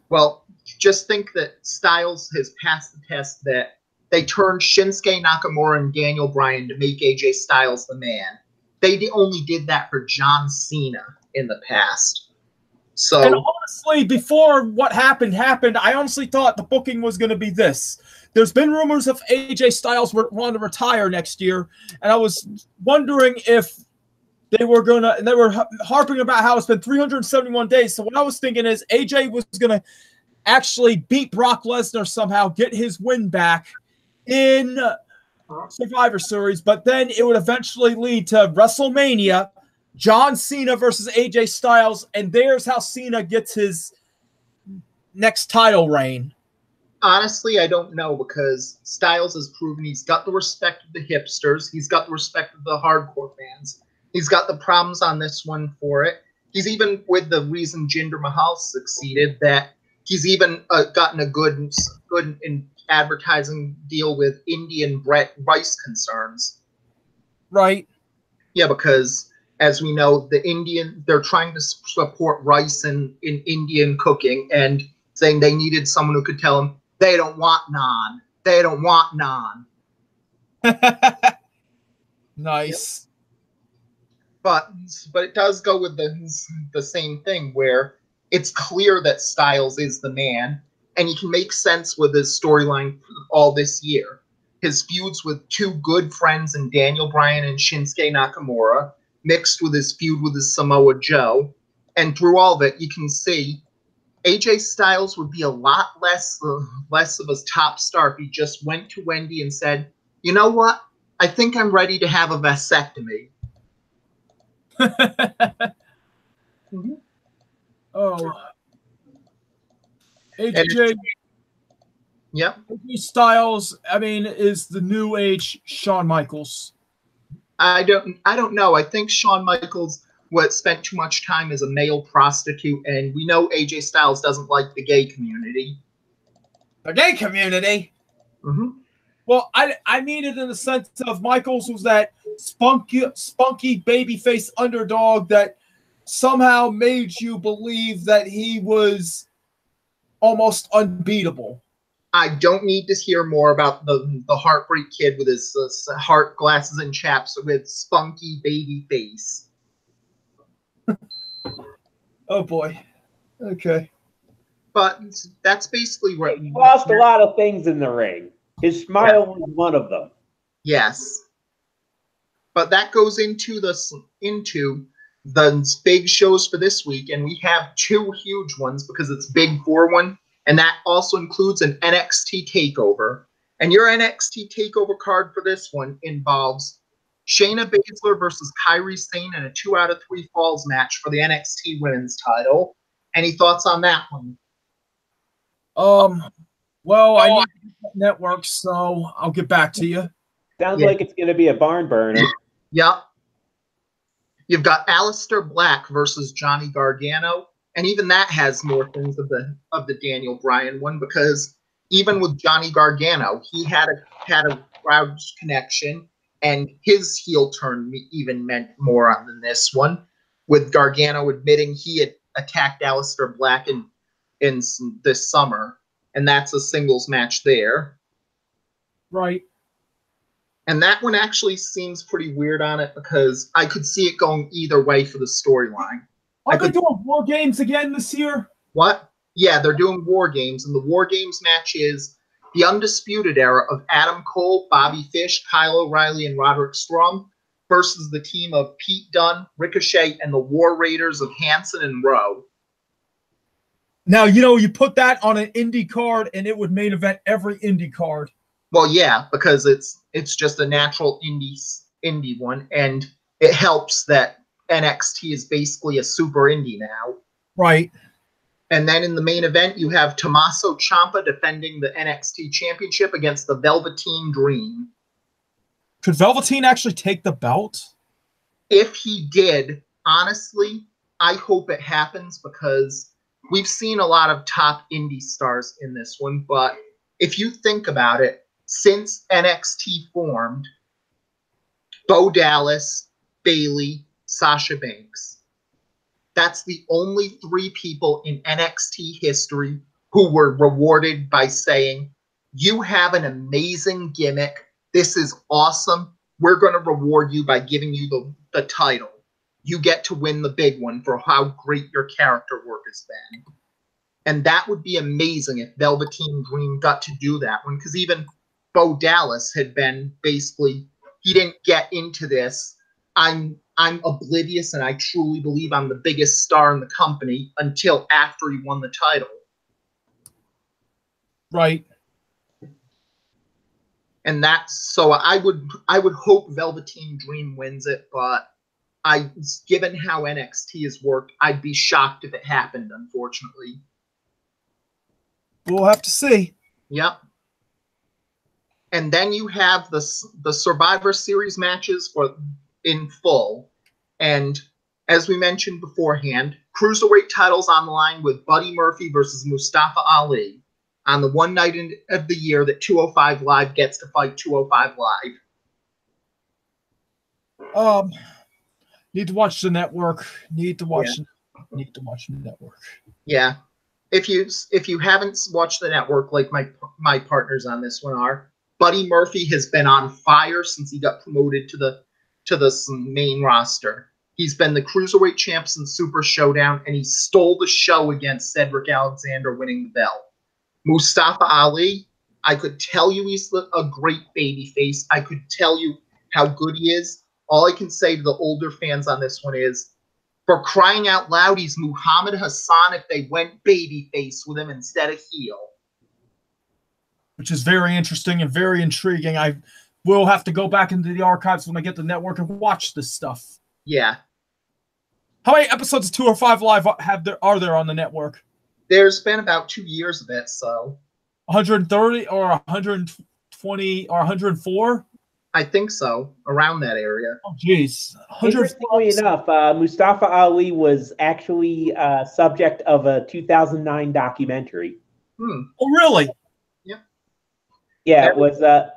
Well, just think that Styles has passed the test, that they turned Shinsuke Nakamura and Daniel Bryan to make AJ Styles the man. They only did that for John Cena in the past. So, and honestly, before what happened, I honestly thought the booking was going to be this. There's been rumors of AJ Styles wanting to retire next year, and I was wondering if they were harping about how it's been 371 days. So what I was thinking is AJ was going to actually beat Brock Lesnar somehow, get his win back in Survivor Series, but then it would eventually lead to WrestleMania, John Cena versus AJ Styles, and there's how Cena gets his next title reign. Honestly, I don't know, because Styles has proven he's got the respect of the hipsters, he's got the respect of the hardcore fans, he's got the problems on this one for it. He's even, with the reason Jinder Mahal succeeded, that he's even gotten a good in advertising deal with Indian rice concerns. Right. Yeah, because as we know, they're trying to support rice in Indian cooking, and saying they needed someone who could tell them they don't want naan. They don't want naan. Nice. But it does go with the same thing, where it's clear that Styles is the man, and he can make sense with his storyline all this year. His feuds with two good friends in Daniel Bryan and Shinsuke Nakamura, mixed with his feud with his Samoa Joe, and through all of it, you can see AJ Styles would be a lot less of a top star if he just went to Wendy and said, "You know what? I think I'm ready to have a vasectomy." Mm-hmm. Oh, AJ. Yep. AJ Styles, is the new age Shawn Michaels. I don't know. I think Shawn Michaels spent too much time as a male prostitute, and we know AJ Styles doesn't like the gay community. The gay community? Mm-hmm. Well, I mean it in the sense of Michaels was that spunky babyface underdog that somehow made you believe that he was almost unbeatable. I don't need to hear more about the Heartbreak Kid with his heart glasses and chaps with spunky baby face. Oh boy. Okay. But that's basically what he lost a lot of things in the ring. His smile was one of them. Yes. But that goes into the big shows for this week, and we have two huge ones because it's Big 4-1, and that also includes an NXT Takeover. And your NXT Takeover card for this one involves Shayna Baszler versus Kairi Sane in a 2 out of 3 falls match for the NXT Women's title. Any thoughts on that one? Well, I need networks, so I'll get back to you. Sounds like it's going to be a barn burner. Yep. You've got Aleister Black versus Johnny Gargano, and even that has more things of the Daniel Bryan one, because even with Johnny Gargano, he had a crowd connection, and his heel turn even meant more than this one, with Gargano admitting he had attacked Aleister Black in this summer, and that's a singles match there. Right. And that one actually seems pretty weird on it, because I could see it going either way for the storyline. Are they doing War Games again this year? What? Yeah, they're doing War Games, and the War Games match is the Undisputed Era of Adam Cole, Bobby Fish, Kyle O'Reilly, and Roderick Strong versus the team of Pete Dunne, Ricochet, and the War Raiders of Hanson and Rowe. Now, you put that on an indie card, and it would main event every indie card. Well, yeah, because it's just a natural indie one, and it helps that NXT is basically a super indie now. Right. And then in the main event, you have Tommaso Ciampa defending the NXT Championship against the Velveteen Dream. Could Velveteen actually take the belt? If he did, honestly, I hope it happens, because we've seen a lot of top indie stars in this one, but if you think about it, since NXT formed, Bo Dallas, Bayley, Sasha Banks. That's the only 3 people in NXT history who were rewarded by saying, you have an amazing gimmick. This is awesome. We're going to reward you by giving you the title. You get to win the big one for how great your character work has been. And that would be amazing if Velveteen Dream got to do that one, because even Bo Dallas had been basically, he didn't get into this. I'm oblivious, and I truly believe I'm the biggest star in the company, until after he won the title. Right. And that's, so I would hope Velveteen Dream wins it, but given how NXT has worked, I'd be shocked if it happened, unfortunately. We'll have to see. Yep. And then you have the Survivor Series matches in full. And as we mentioned beforehand, Cruiserweight titles on the line with Buddy Murphy versus Mustafa Ali on the one night of the year that 205 Live gets to fight 205 Live. Need to watch the network. Need to watch the network. Yeah. If you haven't watched the network, like my partners on this one are, Buddy Murphy has been on fire since he got promoted to the main roster. He's been the Cruiserweight champ since Super Showdown, and he stole the show against Cedric Alexander, winning the belt. Mustafa Ali, I could tell you he's a great babyface. I could tell you how good he is. All I can say to the older fans on this one is, for crying out loud, he's Muhammad Hassan if they went babyface with him instead of heel. Which is very interesting and very intriguing. I will have to go back into the archives when I get the network and watch this stuff. Yeah. How many episodes of 205 Live are there on the network? There's been about 2 years of it, so 130 or 120 or 104? I think so, around that area. Oh, geez. Interestingly enough, Mustafa Ali was actually subject of a 2009 documentary. Oh, really? Yeah,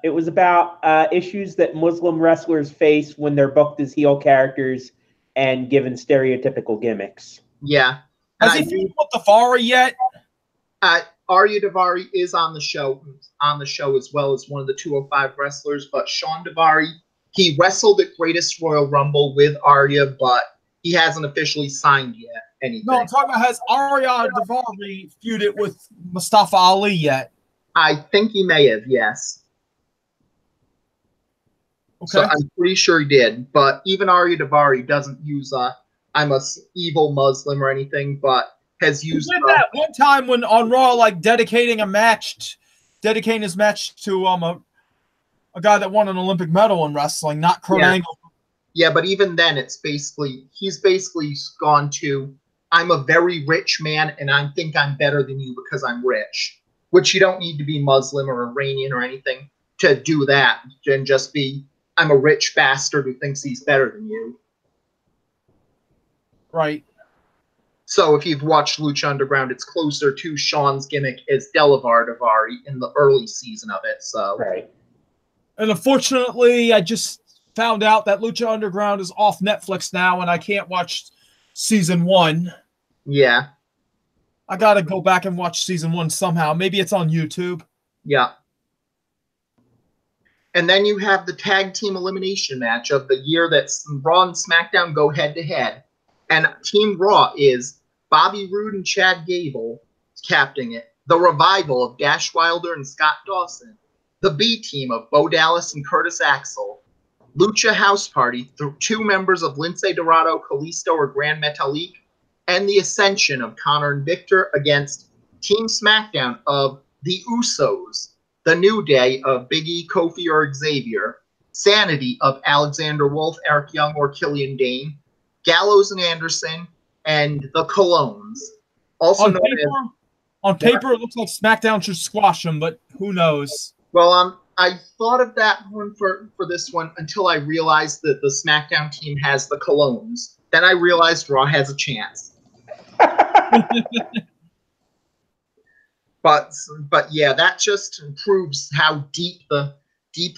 it was about issues that Muslim wrestlers face when they're booked as heel characters and given stereotypical gimmicks. Yeah. Has he fought with Davari yet? Arya Davari is on the show as well as one of the 205 wrestlers, but Sean Davari, he wrestled at Greatest Royal Rumble with Arya, but he hasn't officially signed yet anything. No, I'm talking about, has Arya Davari feuded with Mustafa Ali yet? I think he may have, yes. Okay. So I'm pretty sure he did, but even Arya Davari doesn't use I'm a evil Muslim or anything, but has used that one time when on Raw, like dedicating his match to a guy that won an Olympic medal in wrestling, not Kurt Angle. Yeah, but even then, he's basically gone to, I'm a very rich man, and I think I'm better than you because I'm rich. which you don't need to be Muslim or Iranian or anything to do that, and just be, I'm a rich bastard who thinks he's better than you. Right. So if you've watched Lucha Underground, it's closer to Sean's gimmick as Delavar Davari in the early season of it. So Right. And unfortunately, I just found out that Lucha Underground is off Netflix now, and I can't watch season 1. yeah. I gotta go back and watch season 1 somehow. Maybe it's on YouTube. Yeah. And then you have the tag team elimination match of the year that Raw and SmackDown go head-to-head. And Team Raw is Bobby Roode and Chad Gable captaining it. The Revival of Dash Wilder and Scott Dawson. The B Team of Bo Dallas and Curtis Axel. Lucha House Party, 2 members of Lince Dorado, Kalisto, or Grand Metalik. And the Ascension of Connor and Victor against Team SmackDown of The Usos. The New Day of Big E, Kofi, or Xavier. Sanity of Alexander Wolf, Eric Young, or Killian Dane. Gallows and Anderson, and the Colognes. Also on paper, it looks like SmackDown should squash them, but who knows? Well, I thought of that one for this one until I realized that the SmackDown team has the Colognes. Then I realized Raw has a chance. But yeah, that just proves how deep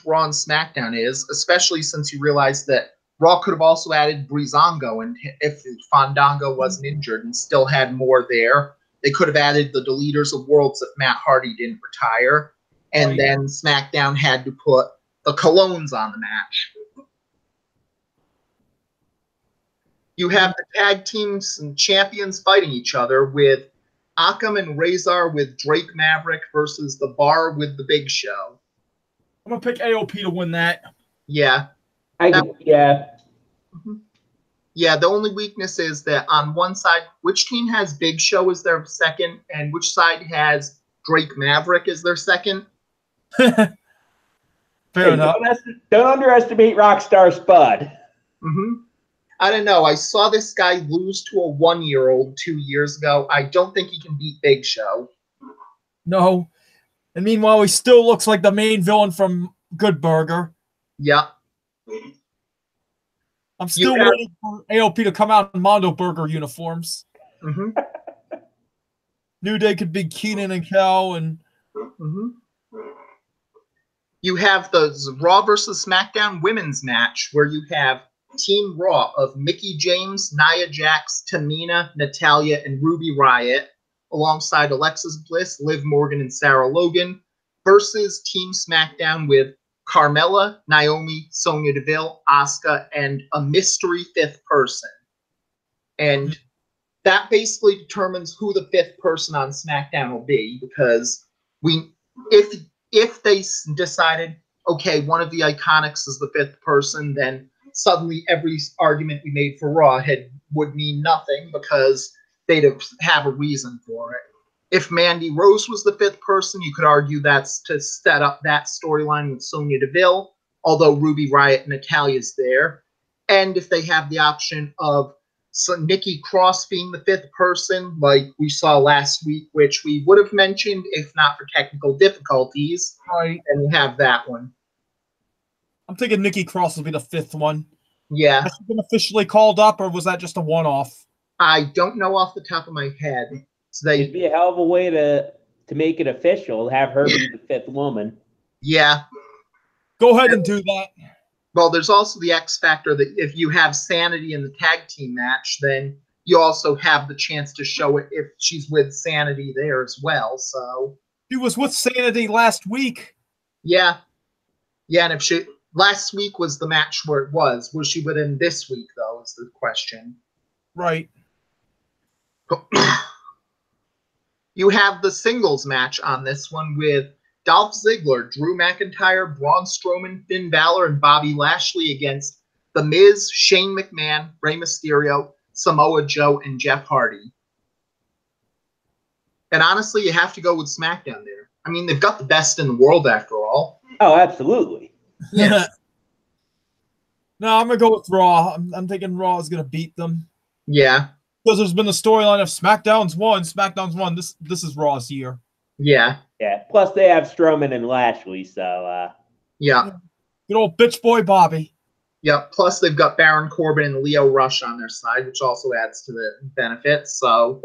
Raw and SmackDown is, especially since you realize that Raw could have also added Breezango, and if Fandango wasn't injured and still had more there, they could have added the Deleters of Worlds if Matt Hardy didn't retire, and then SmackDown had to put the Colognes on the match. You have the tag teams and champions fighting each other with Akam and Razor with Drake Maverick versus the Bar with the Big Show. I'm going to pick AOP to win that. Yeah. Yeah. Yeah, the only weakness is that on one side, which team has Big Show as their second, and which side has Drake Maverick as their second? Fair enough. Don't underestimate Rockstar Spud. I don't know. I saw this guy lose to a 1-year-old 2 years ago. I don't think he can beat Big Show. No. And meanwhile, he still looks like the main villain from Good Burger. Yeah. I'm still waiting for AOP to come out in Mondo Burger uniforms. New Day could be Keenan and Kel, and you have the Raw versus SmackDown women's match where you have Team Raw of Mickie James, Nia Jax, Tamina, Natalya, and Ruby Riott, alongside Alexis Bliss, Liv Morgan, and Sarah Logan, versus Team SmackDown with Carmella, Naomi, Sonya Deville, Asuka, and a mystery 5th person. And that basically determines who the 5th person on SmackDown will be, because if they decided, okay, one of the Iconics is the 5th person, then suddenly every argument we made for Raw would mean nothing, because they'd have a reason for it. If Mandy Rose was the 5th person, you could argue that's to set up that storyline with Sonya Deville, although Ruby Riott and Natalya's there. And if they have the option of Nikki Cross being the 5th person, like we saw last week, which we would have mentioned if not for technical difficulties, and you have that one. I'm thinking Nikki Cross will be the 5th one. Yeah. Has she been officially called up, or was that just a one-off? I don't know off the top of my head. So It'd be a hell of a way to make it official, have her be the 5th woman. Yeah. Go ahead and do that. Well, there's also the X factor that if you have Sanity in the tag team match, then you also have the chance to show it if she's with Sanity there as well. So she was with Sanity last week. Yeah. Yeah, and if last week was the match where it was she with him this week, though, is the question. Right. You have the singles match on this one with Dolph Ziggler, Drew McIntyre, Braun Strowman, Finn Balor, and Bobby Lashley against The Miz, Shane McMahon, Rey Mysterio, Samoa Joe, and Jeff Hardy. And honestly, you have to go with SmackDown there. I mean, they've got the best in the world after all. Oh, absolutely. Yes. No, I'm going to go with Raw. I'm thinking Raw is going to beat them. Yeah. Because there's been the storyline of SmackDown's won. This is Raw's year. Yeah. Yeah. Plus, they have Strowman and Lashley, so Yeah. Good old bitch boy Bobby. Yep. Plus, they've got Baron Corbin and Leo Rush on their side, which also adds to the benefits. So,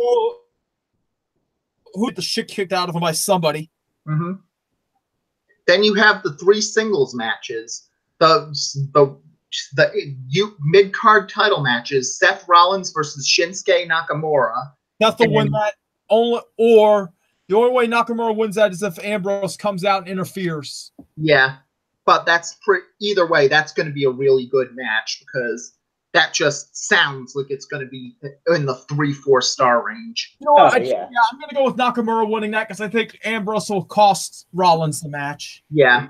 who had the shit kicked out of him by somebody? mm-hmm. Then you have the 3 singles matches. The mid card title matches: Seth Rollins versus Shinsuke Nakamura. Seth will win that or the only way Nakamura wins that is if Ambrose comes out and interferes. Yeah, but either way, that's going to be a really good match because that just sounds like it's going to be in the 3-4 star range. You know what? I'm going to go with Nakamura winning that because I think Ambrose will cost Rollins the match. Yeah,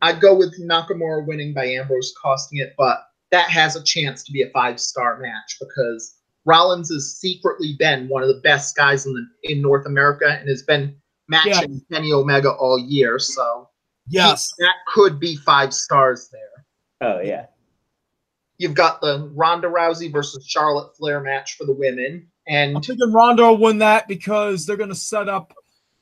I'd go with Nakamura winning by Ambrose costing it, but that has a chance to be a 5-star match because Rollins has secretly been one of the best guys in North America and has been matching Kenny Omega all year. So yes, that could be 5 stars there. Oh yeah. You've got the Ronda Rousey versus Charlotte Flair match for the women, and I'm thinking Ronda will win that because they're going to set up.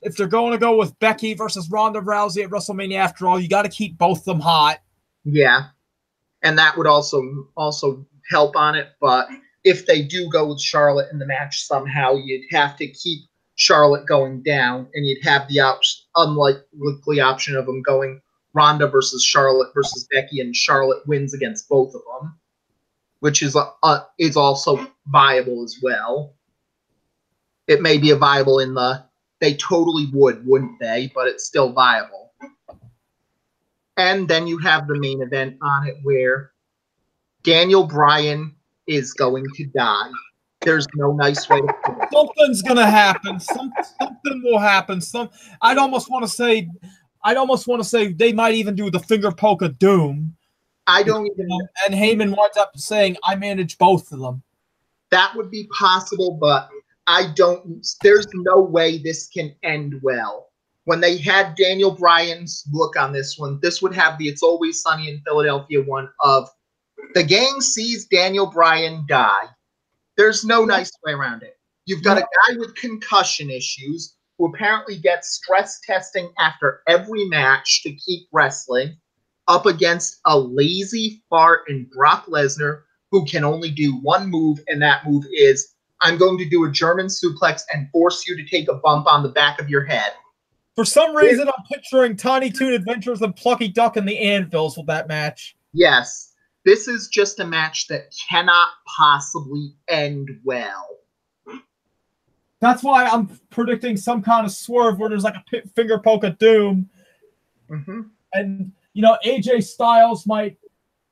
If they're going to go with Becky versus Ronda Rousey at WrestleMania, after all, you got to keep both of them hot. Yeah, and that would also help on it. But if they do go with Charlotte in the match somehow, you'd have to keep Charlotte going down, and you'd have the unlikely option of them going Ronda versus Charlotte versus Becky, and Charlotte wins against both of them, which is also viable as well. It may be a viable in the they totally would, wouldn't they? But it's still viable. And then you have the main event on it where Daniel Bryan is going to die. There's no nice way to put it. Something's going to happen. Something will happen. I'd almost want to say they might even do the finger poke of doom. I don't even know. And Heyman winds up saying, I manage both of them. That would be possible, but there's no way this can end well. When they had Daniel Bryan's look on this one, this would have the It's Always Sunny in Philadelphia one of the gang sees Daniel Bryan die. There's no nice way around it. You've got a guy with concussion issues who apparently gets stress testing after every match to keep wrestling up against a lazy fart in Brock Lesnar who can only do one move, and that move is, I'm going to do a German suplex and force you to take a bump on the back of your head. For some reason, I'm picturing Tiny Toon Adventures and Plucky Duck and the Anvils with that match. Yes. This is just a match that cannot possibly end well. That's why I'm predicting some kind of swerve where there's like a finger poke of doom. Mm-hmm. And, AJ Styles might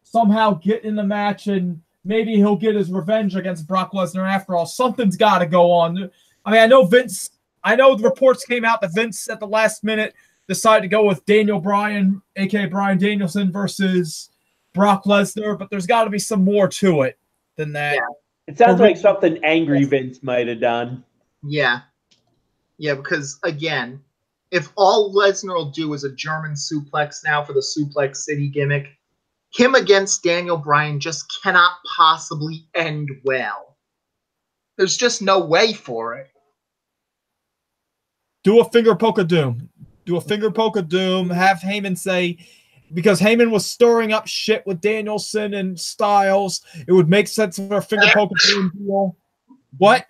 somehow get in the match and maybe he'll get his revenge against Brock Lesnar after all. Something's got to go on. I mean, I know the reports came out that Vince at the last minute decided to go with Daniel Bryan, a.k.a. Bryan Danielson, versus Brock Lesnar, but there's got to be some more to it than that. Yeah. It sounds like something angry Vince might have done. Yeah. Yeah, because, again, if all Lesnar will do is a German suplex now for the Suplex City gimmick, him against Daniel Bryan just cannot possibly end well. There's just no way for it. Do a finger poke of doom. Have Heyman say, because Heyman was stirring up shit with Danielson and Styles, it would make sense for a finger poke of doom deal. What?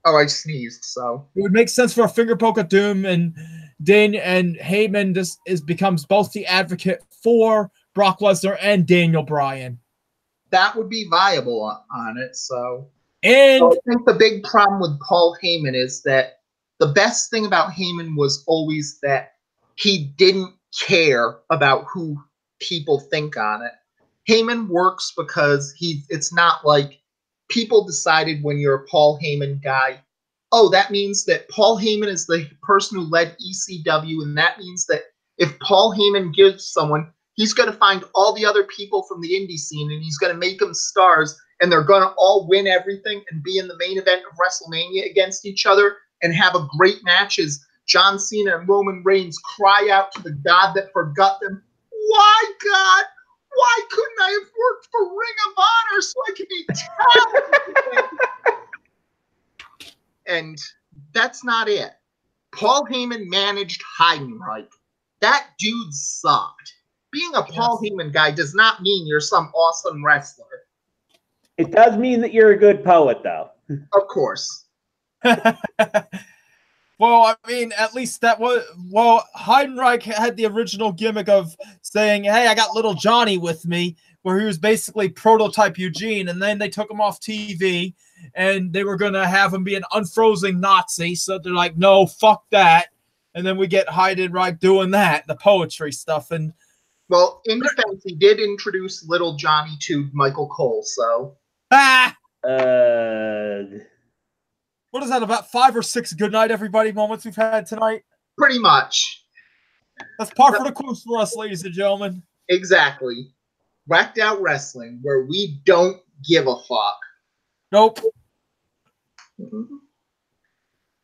Oh, I sneezed, so. It would make sense for a finger poke of doom, and Heyman becomes both the advocate for Brock Lesnar and Daniel Bryan. That would be viable on it, so. And I think the big problem with Paul Heyman is that the best thing about Heyman was always that he didn't care about who people think on it. Heyman works because it's not like people decided when you're a Paul Heyman guy, oh, that means that Paul Heyman is the person who led ECW, and that means that if Paul Heyman gives someone, he's going to find all the other people from the indie scene, and he's going to make them stars, and they're going to all win everything and be in the main event of WrestleMania against each other and have a great match as John Cena and Roman Reigns cry out to the God that forgot them, why, God? Why couldn't I have worked for Ring of Honor so I could be talented? And that's not it. Paul Heyman managed Heidenreich. That dude sucked. Being a Paul Heyman guy does not mean you're some awesome wrestler. It does mean that you're a good poet, though. Of course. Well, I mean, at least that was... Well, Heidenreich had the original gimmick of saying, hey, I got little Johnny with me, where he was basically prototype Eugene, and then they took him off TV, and they were going to have him be an unfrozen Nazi, so they're like, no, fuck that. And then we get Heidenreich doing that, the poetry stuff. And well, in defense, he did introduce little Johnny to Michael Cole, so... What is that, about 5 or 6 good night, everybody moments we've had tonight? Pretty much. That's par for the course for us, ladies and gentlemen. Exactly. Whacked Out Wrestling, where we don't give a fuck. Nope. Mm-hmm.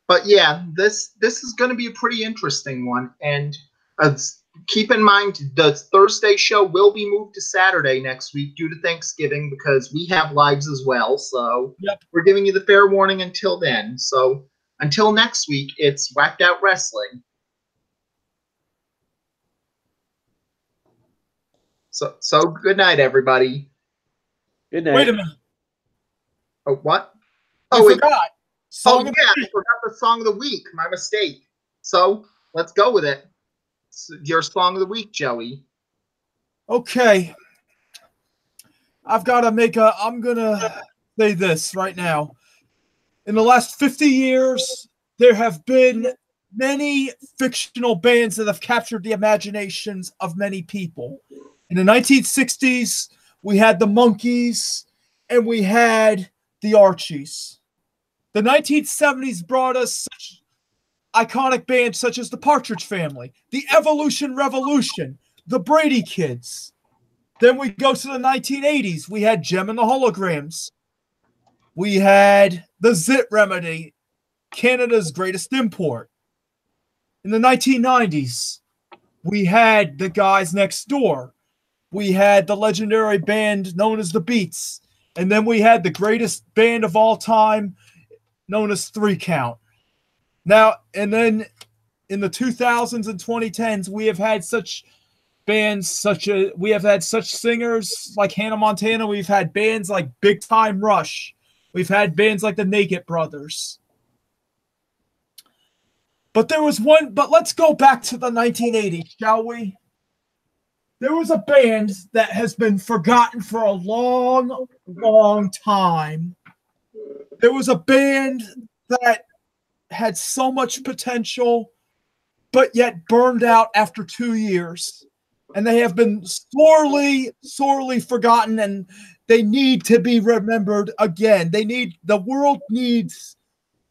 But yeah, this is going to be a pretty interesting one. And keep in mind, the Thursday show will be moved to Saturday next week due to Thanksgiving because we have lives as well. So We're giving you the fair warning until then. So until next week, it's Whacked Out Wrestling. So good night, everybody. Good night. Wait a minute. Oh, what? I forgot. I forgot the song of the week. My mistake. So let's go with it. Your song of the week, Joey. Okay. I'm going to say this right now. In the last 50 years, there have been many fictional bands that have captured the imaginations of many people. In the 1960s, we had the Monkees and we had the Archies. The 1970s brought us such iconic bands such as the Partridge Family, the Evolution Revolution, the Brady Kids. Then we go to the 1980s. We had Gem and the Holograms. We had the Zit Remedy, Canada's greatest import. In the 1990s, we had the Guys Next Door. We had the legendary band known as the Beats. And then we had the greatest band of all time known as 3 Count. Now, and then in the 2000s and 2010s, we have had such bands we have had such singers like Hannah Montana. We've had bands like Big Time Rush. We've had bands like the Naked Brothers. But let's go back to the 1980s, shall we? There was a band that has been forgotten for a long, long time. There was a band that had so much potential, but yet burned out after 2 years. And they have been sorely, sorely forgotten, and they need to be remembered again. The world needs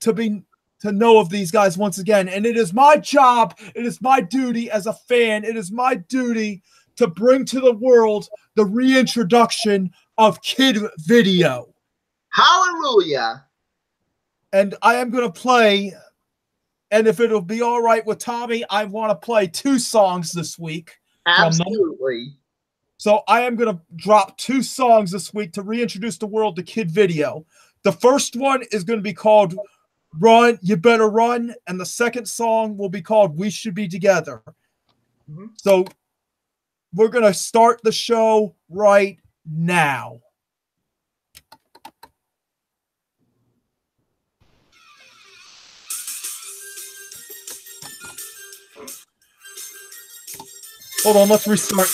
to know of these guys once again. And it is my job, it is my duty as a fan, it is my duty to bring to the world the reintroduction of Kid Video. Hallelujah. And I am going to play, and if it'll be all right with Tommy, I want to play 2 songs this week. Absolutely. So I am going to drop 2 songs this week to reintroduce the world to Kid Video. The first one is going to be called Run, You Better Run, and the second song will be called We Should Be Together. Mm-hmm. So we're going to start the show right now. Hold on, let's restart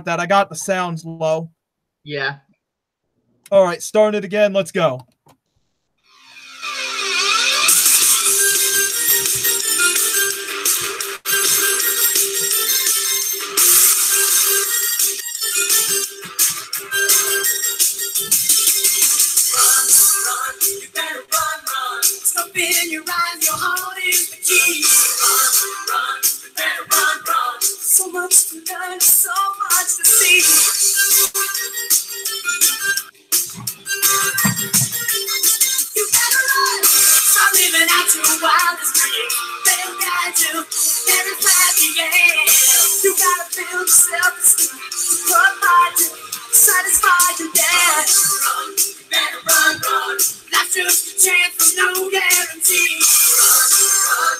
that. I got the sounds low. Yeah. All right, start it again. Let's go. Run, that's just a chance, no guarantee. Run,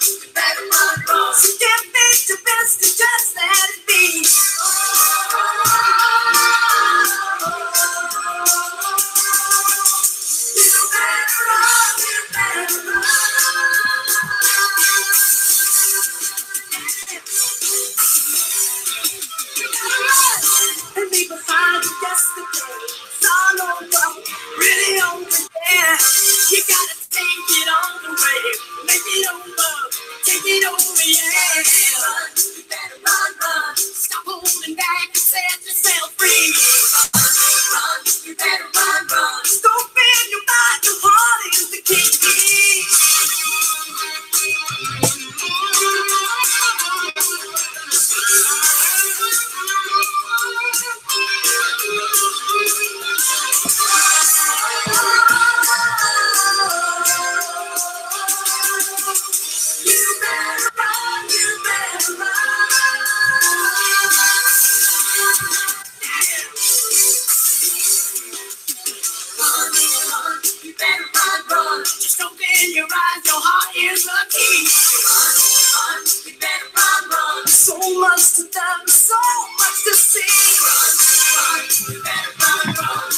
run. Just open your eyes, your heart is the key. Run, run, you better run, run. So much to them, so much to see. Run, run, you better run, run.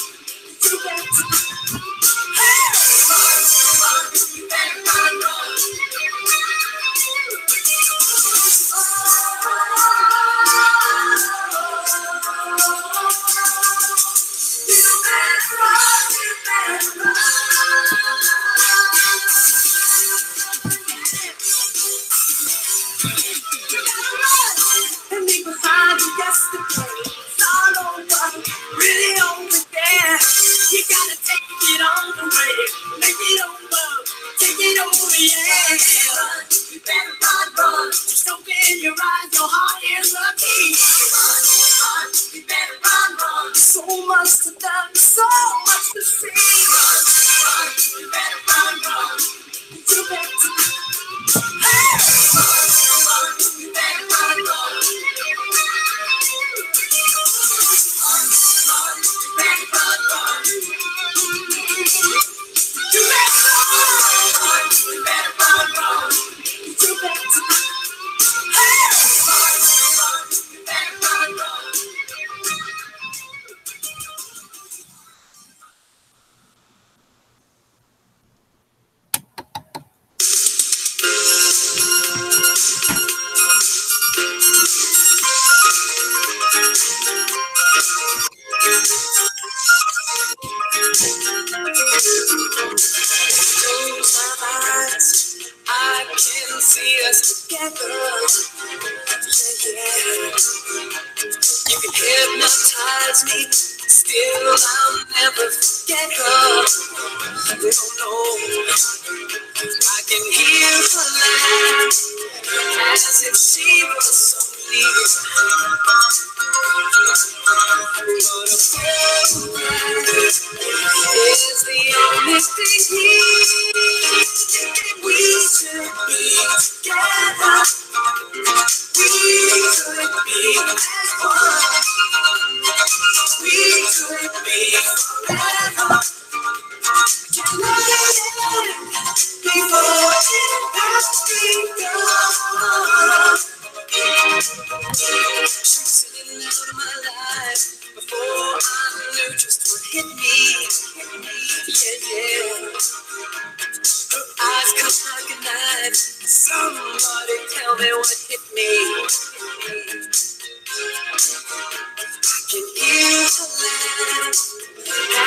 You better hey, run, run, you better run, run. Really over there. You gotta take it on the way. Make it over. Take it over, yeah. Run, you better run, run. Just open your eyes, your heart is the key. Run, run, you better run, run. So much to them, so much to see. Run, run, you better run, run. You better hey, run, run, you better run, run. I can see us together. Yeah. You can hypnotize me, still I'll never forget her. No, I can hear her laugh as if she was so near. But a photograph is the only thing here. We should be together. We could be as one. We could be forever. Can't let it end before it has begun. She's sitting out of my life before I knew just what hit me. Yeah, yeah. Her eyes cut like a knife. Somebody tell me what hit me. I can hear her laugh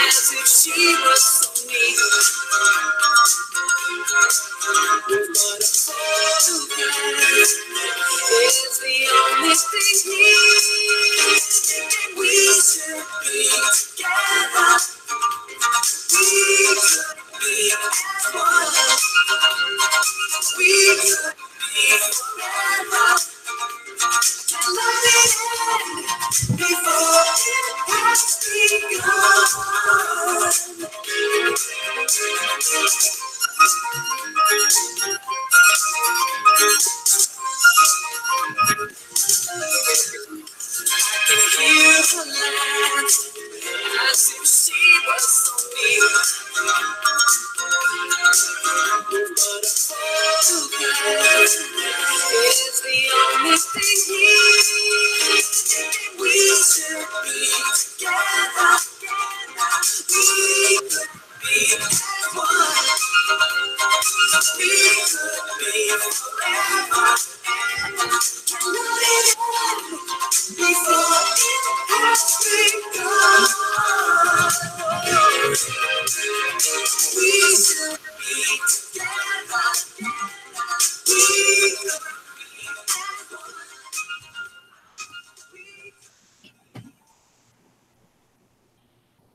as if she was so near. But a photograph is the only thing here. We should be together. We could be as one. We could be forever. Can't let it end before it has begun. I can hear her laugh as if she was so near. But a photograph is the only thing here. We should be together. We could be as one. We could be forever. Can't let it end before it has begun. We should be together. We could be as one.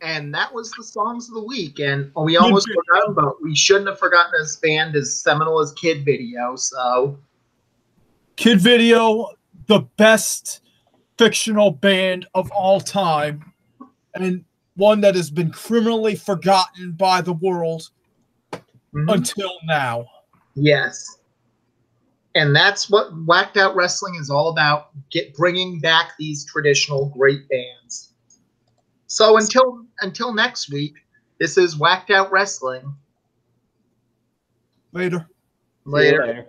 And that was the songs of the week. And we almost forgot, but we shouldn't have forgotten this band as seminal as Kid Video. So, Kid Video, the best fictional band of all time, and one that has been criminally forgotten by the world until now. Yes. And that's what Whacked Out Wrestling is all about, bringing back these traditional great bands. So until next week, this is Whacked Out Wrestling. Later. See you Later.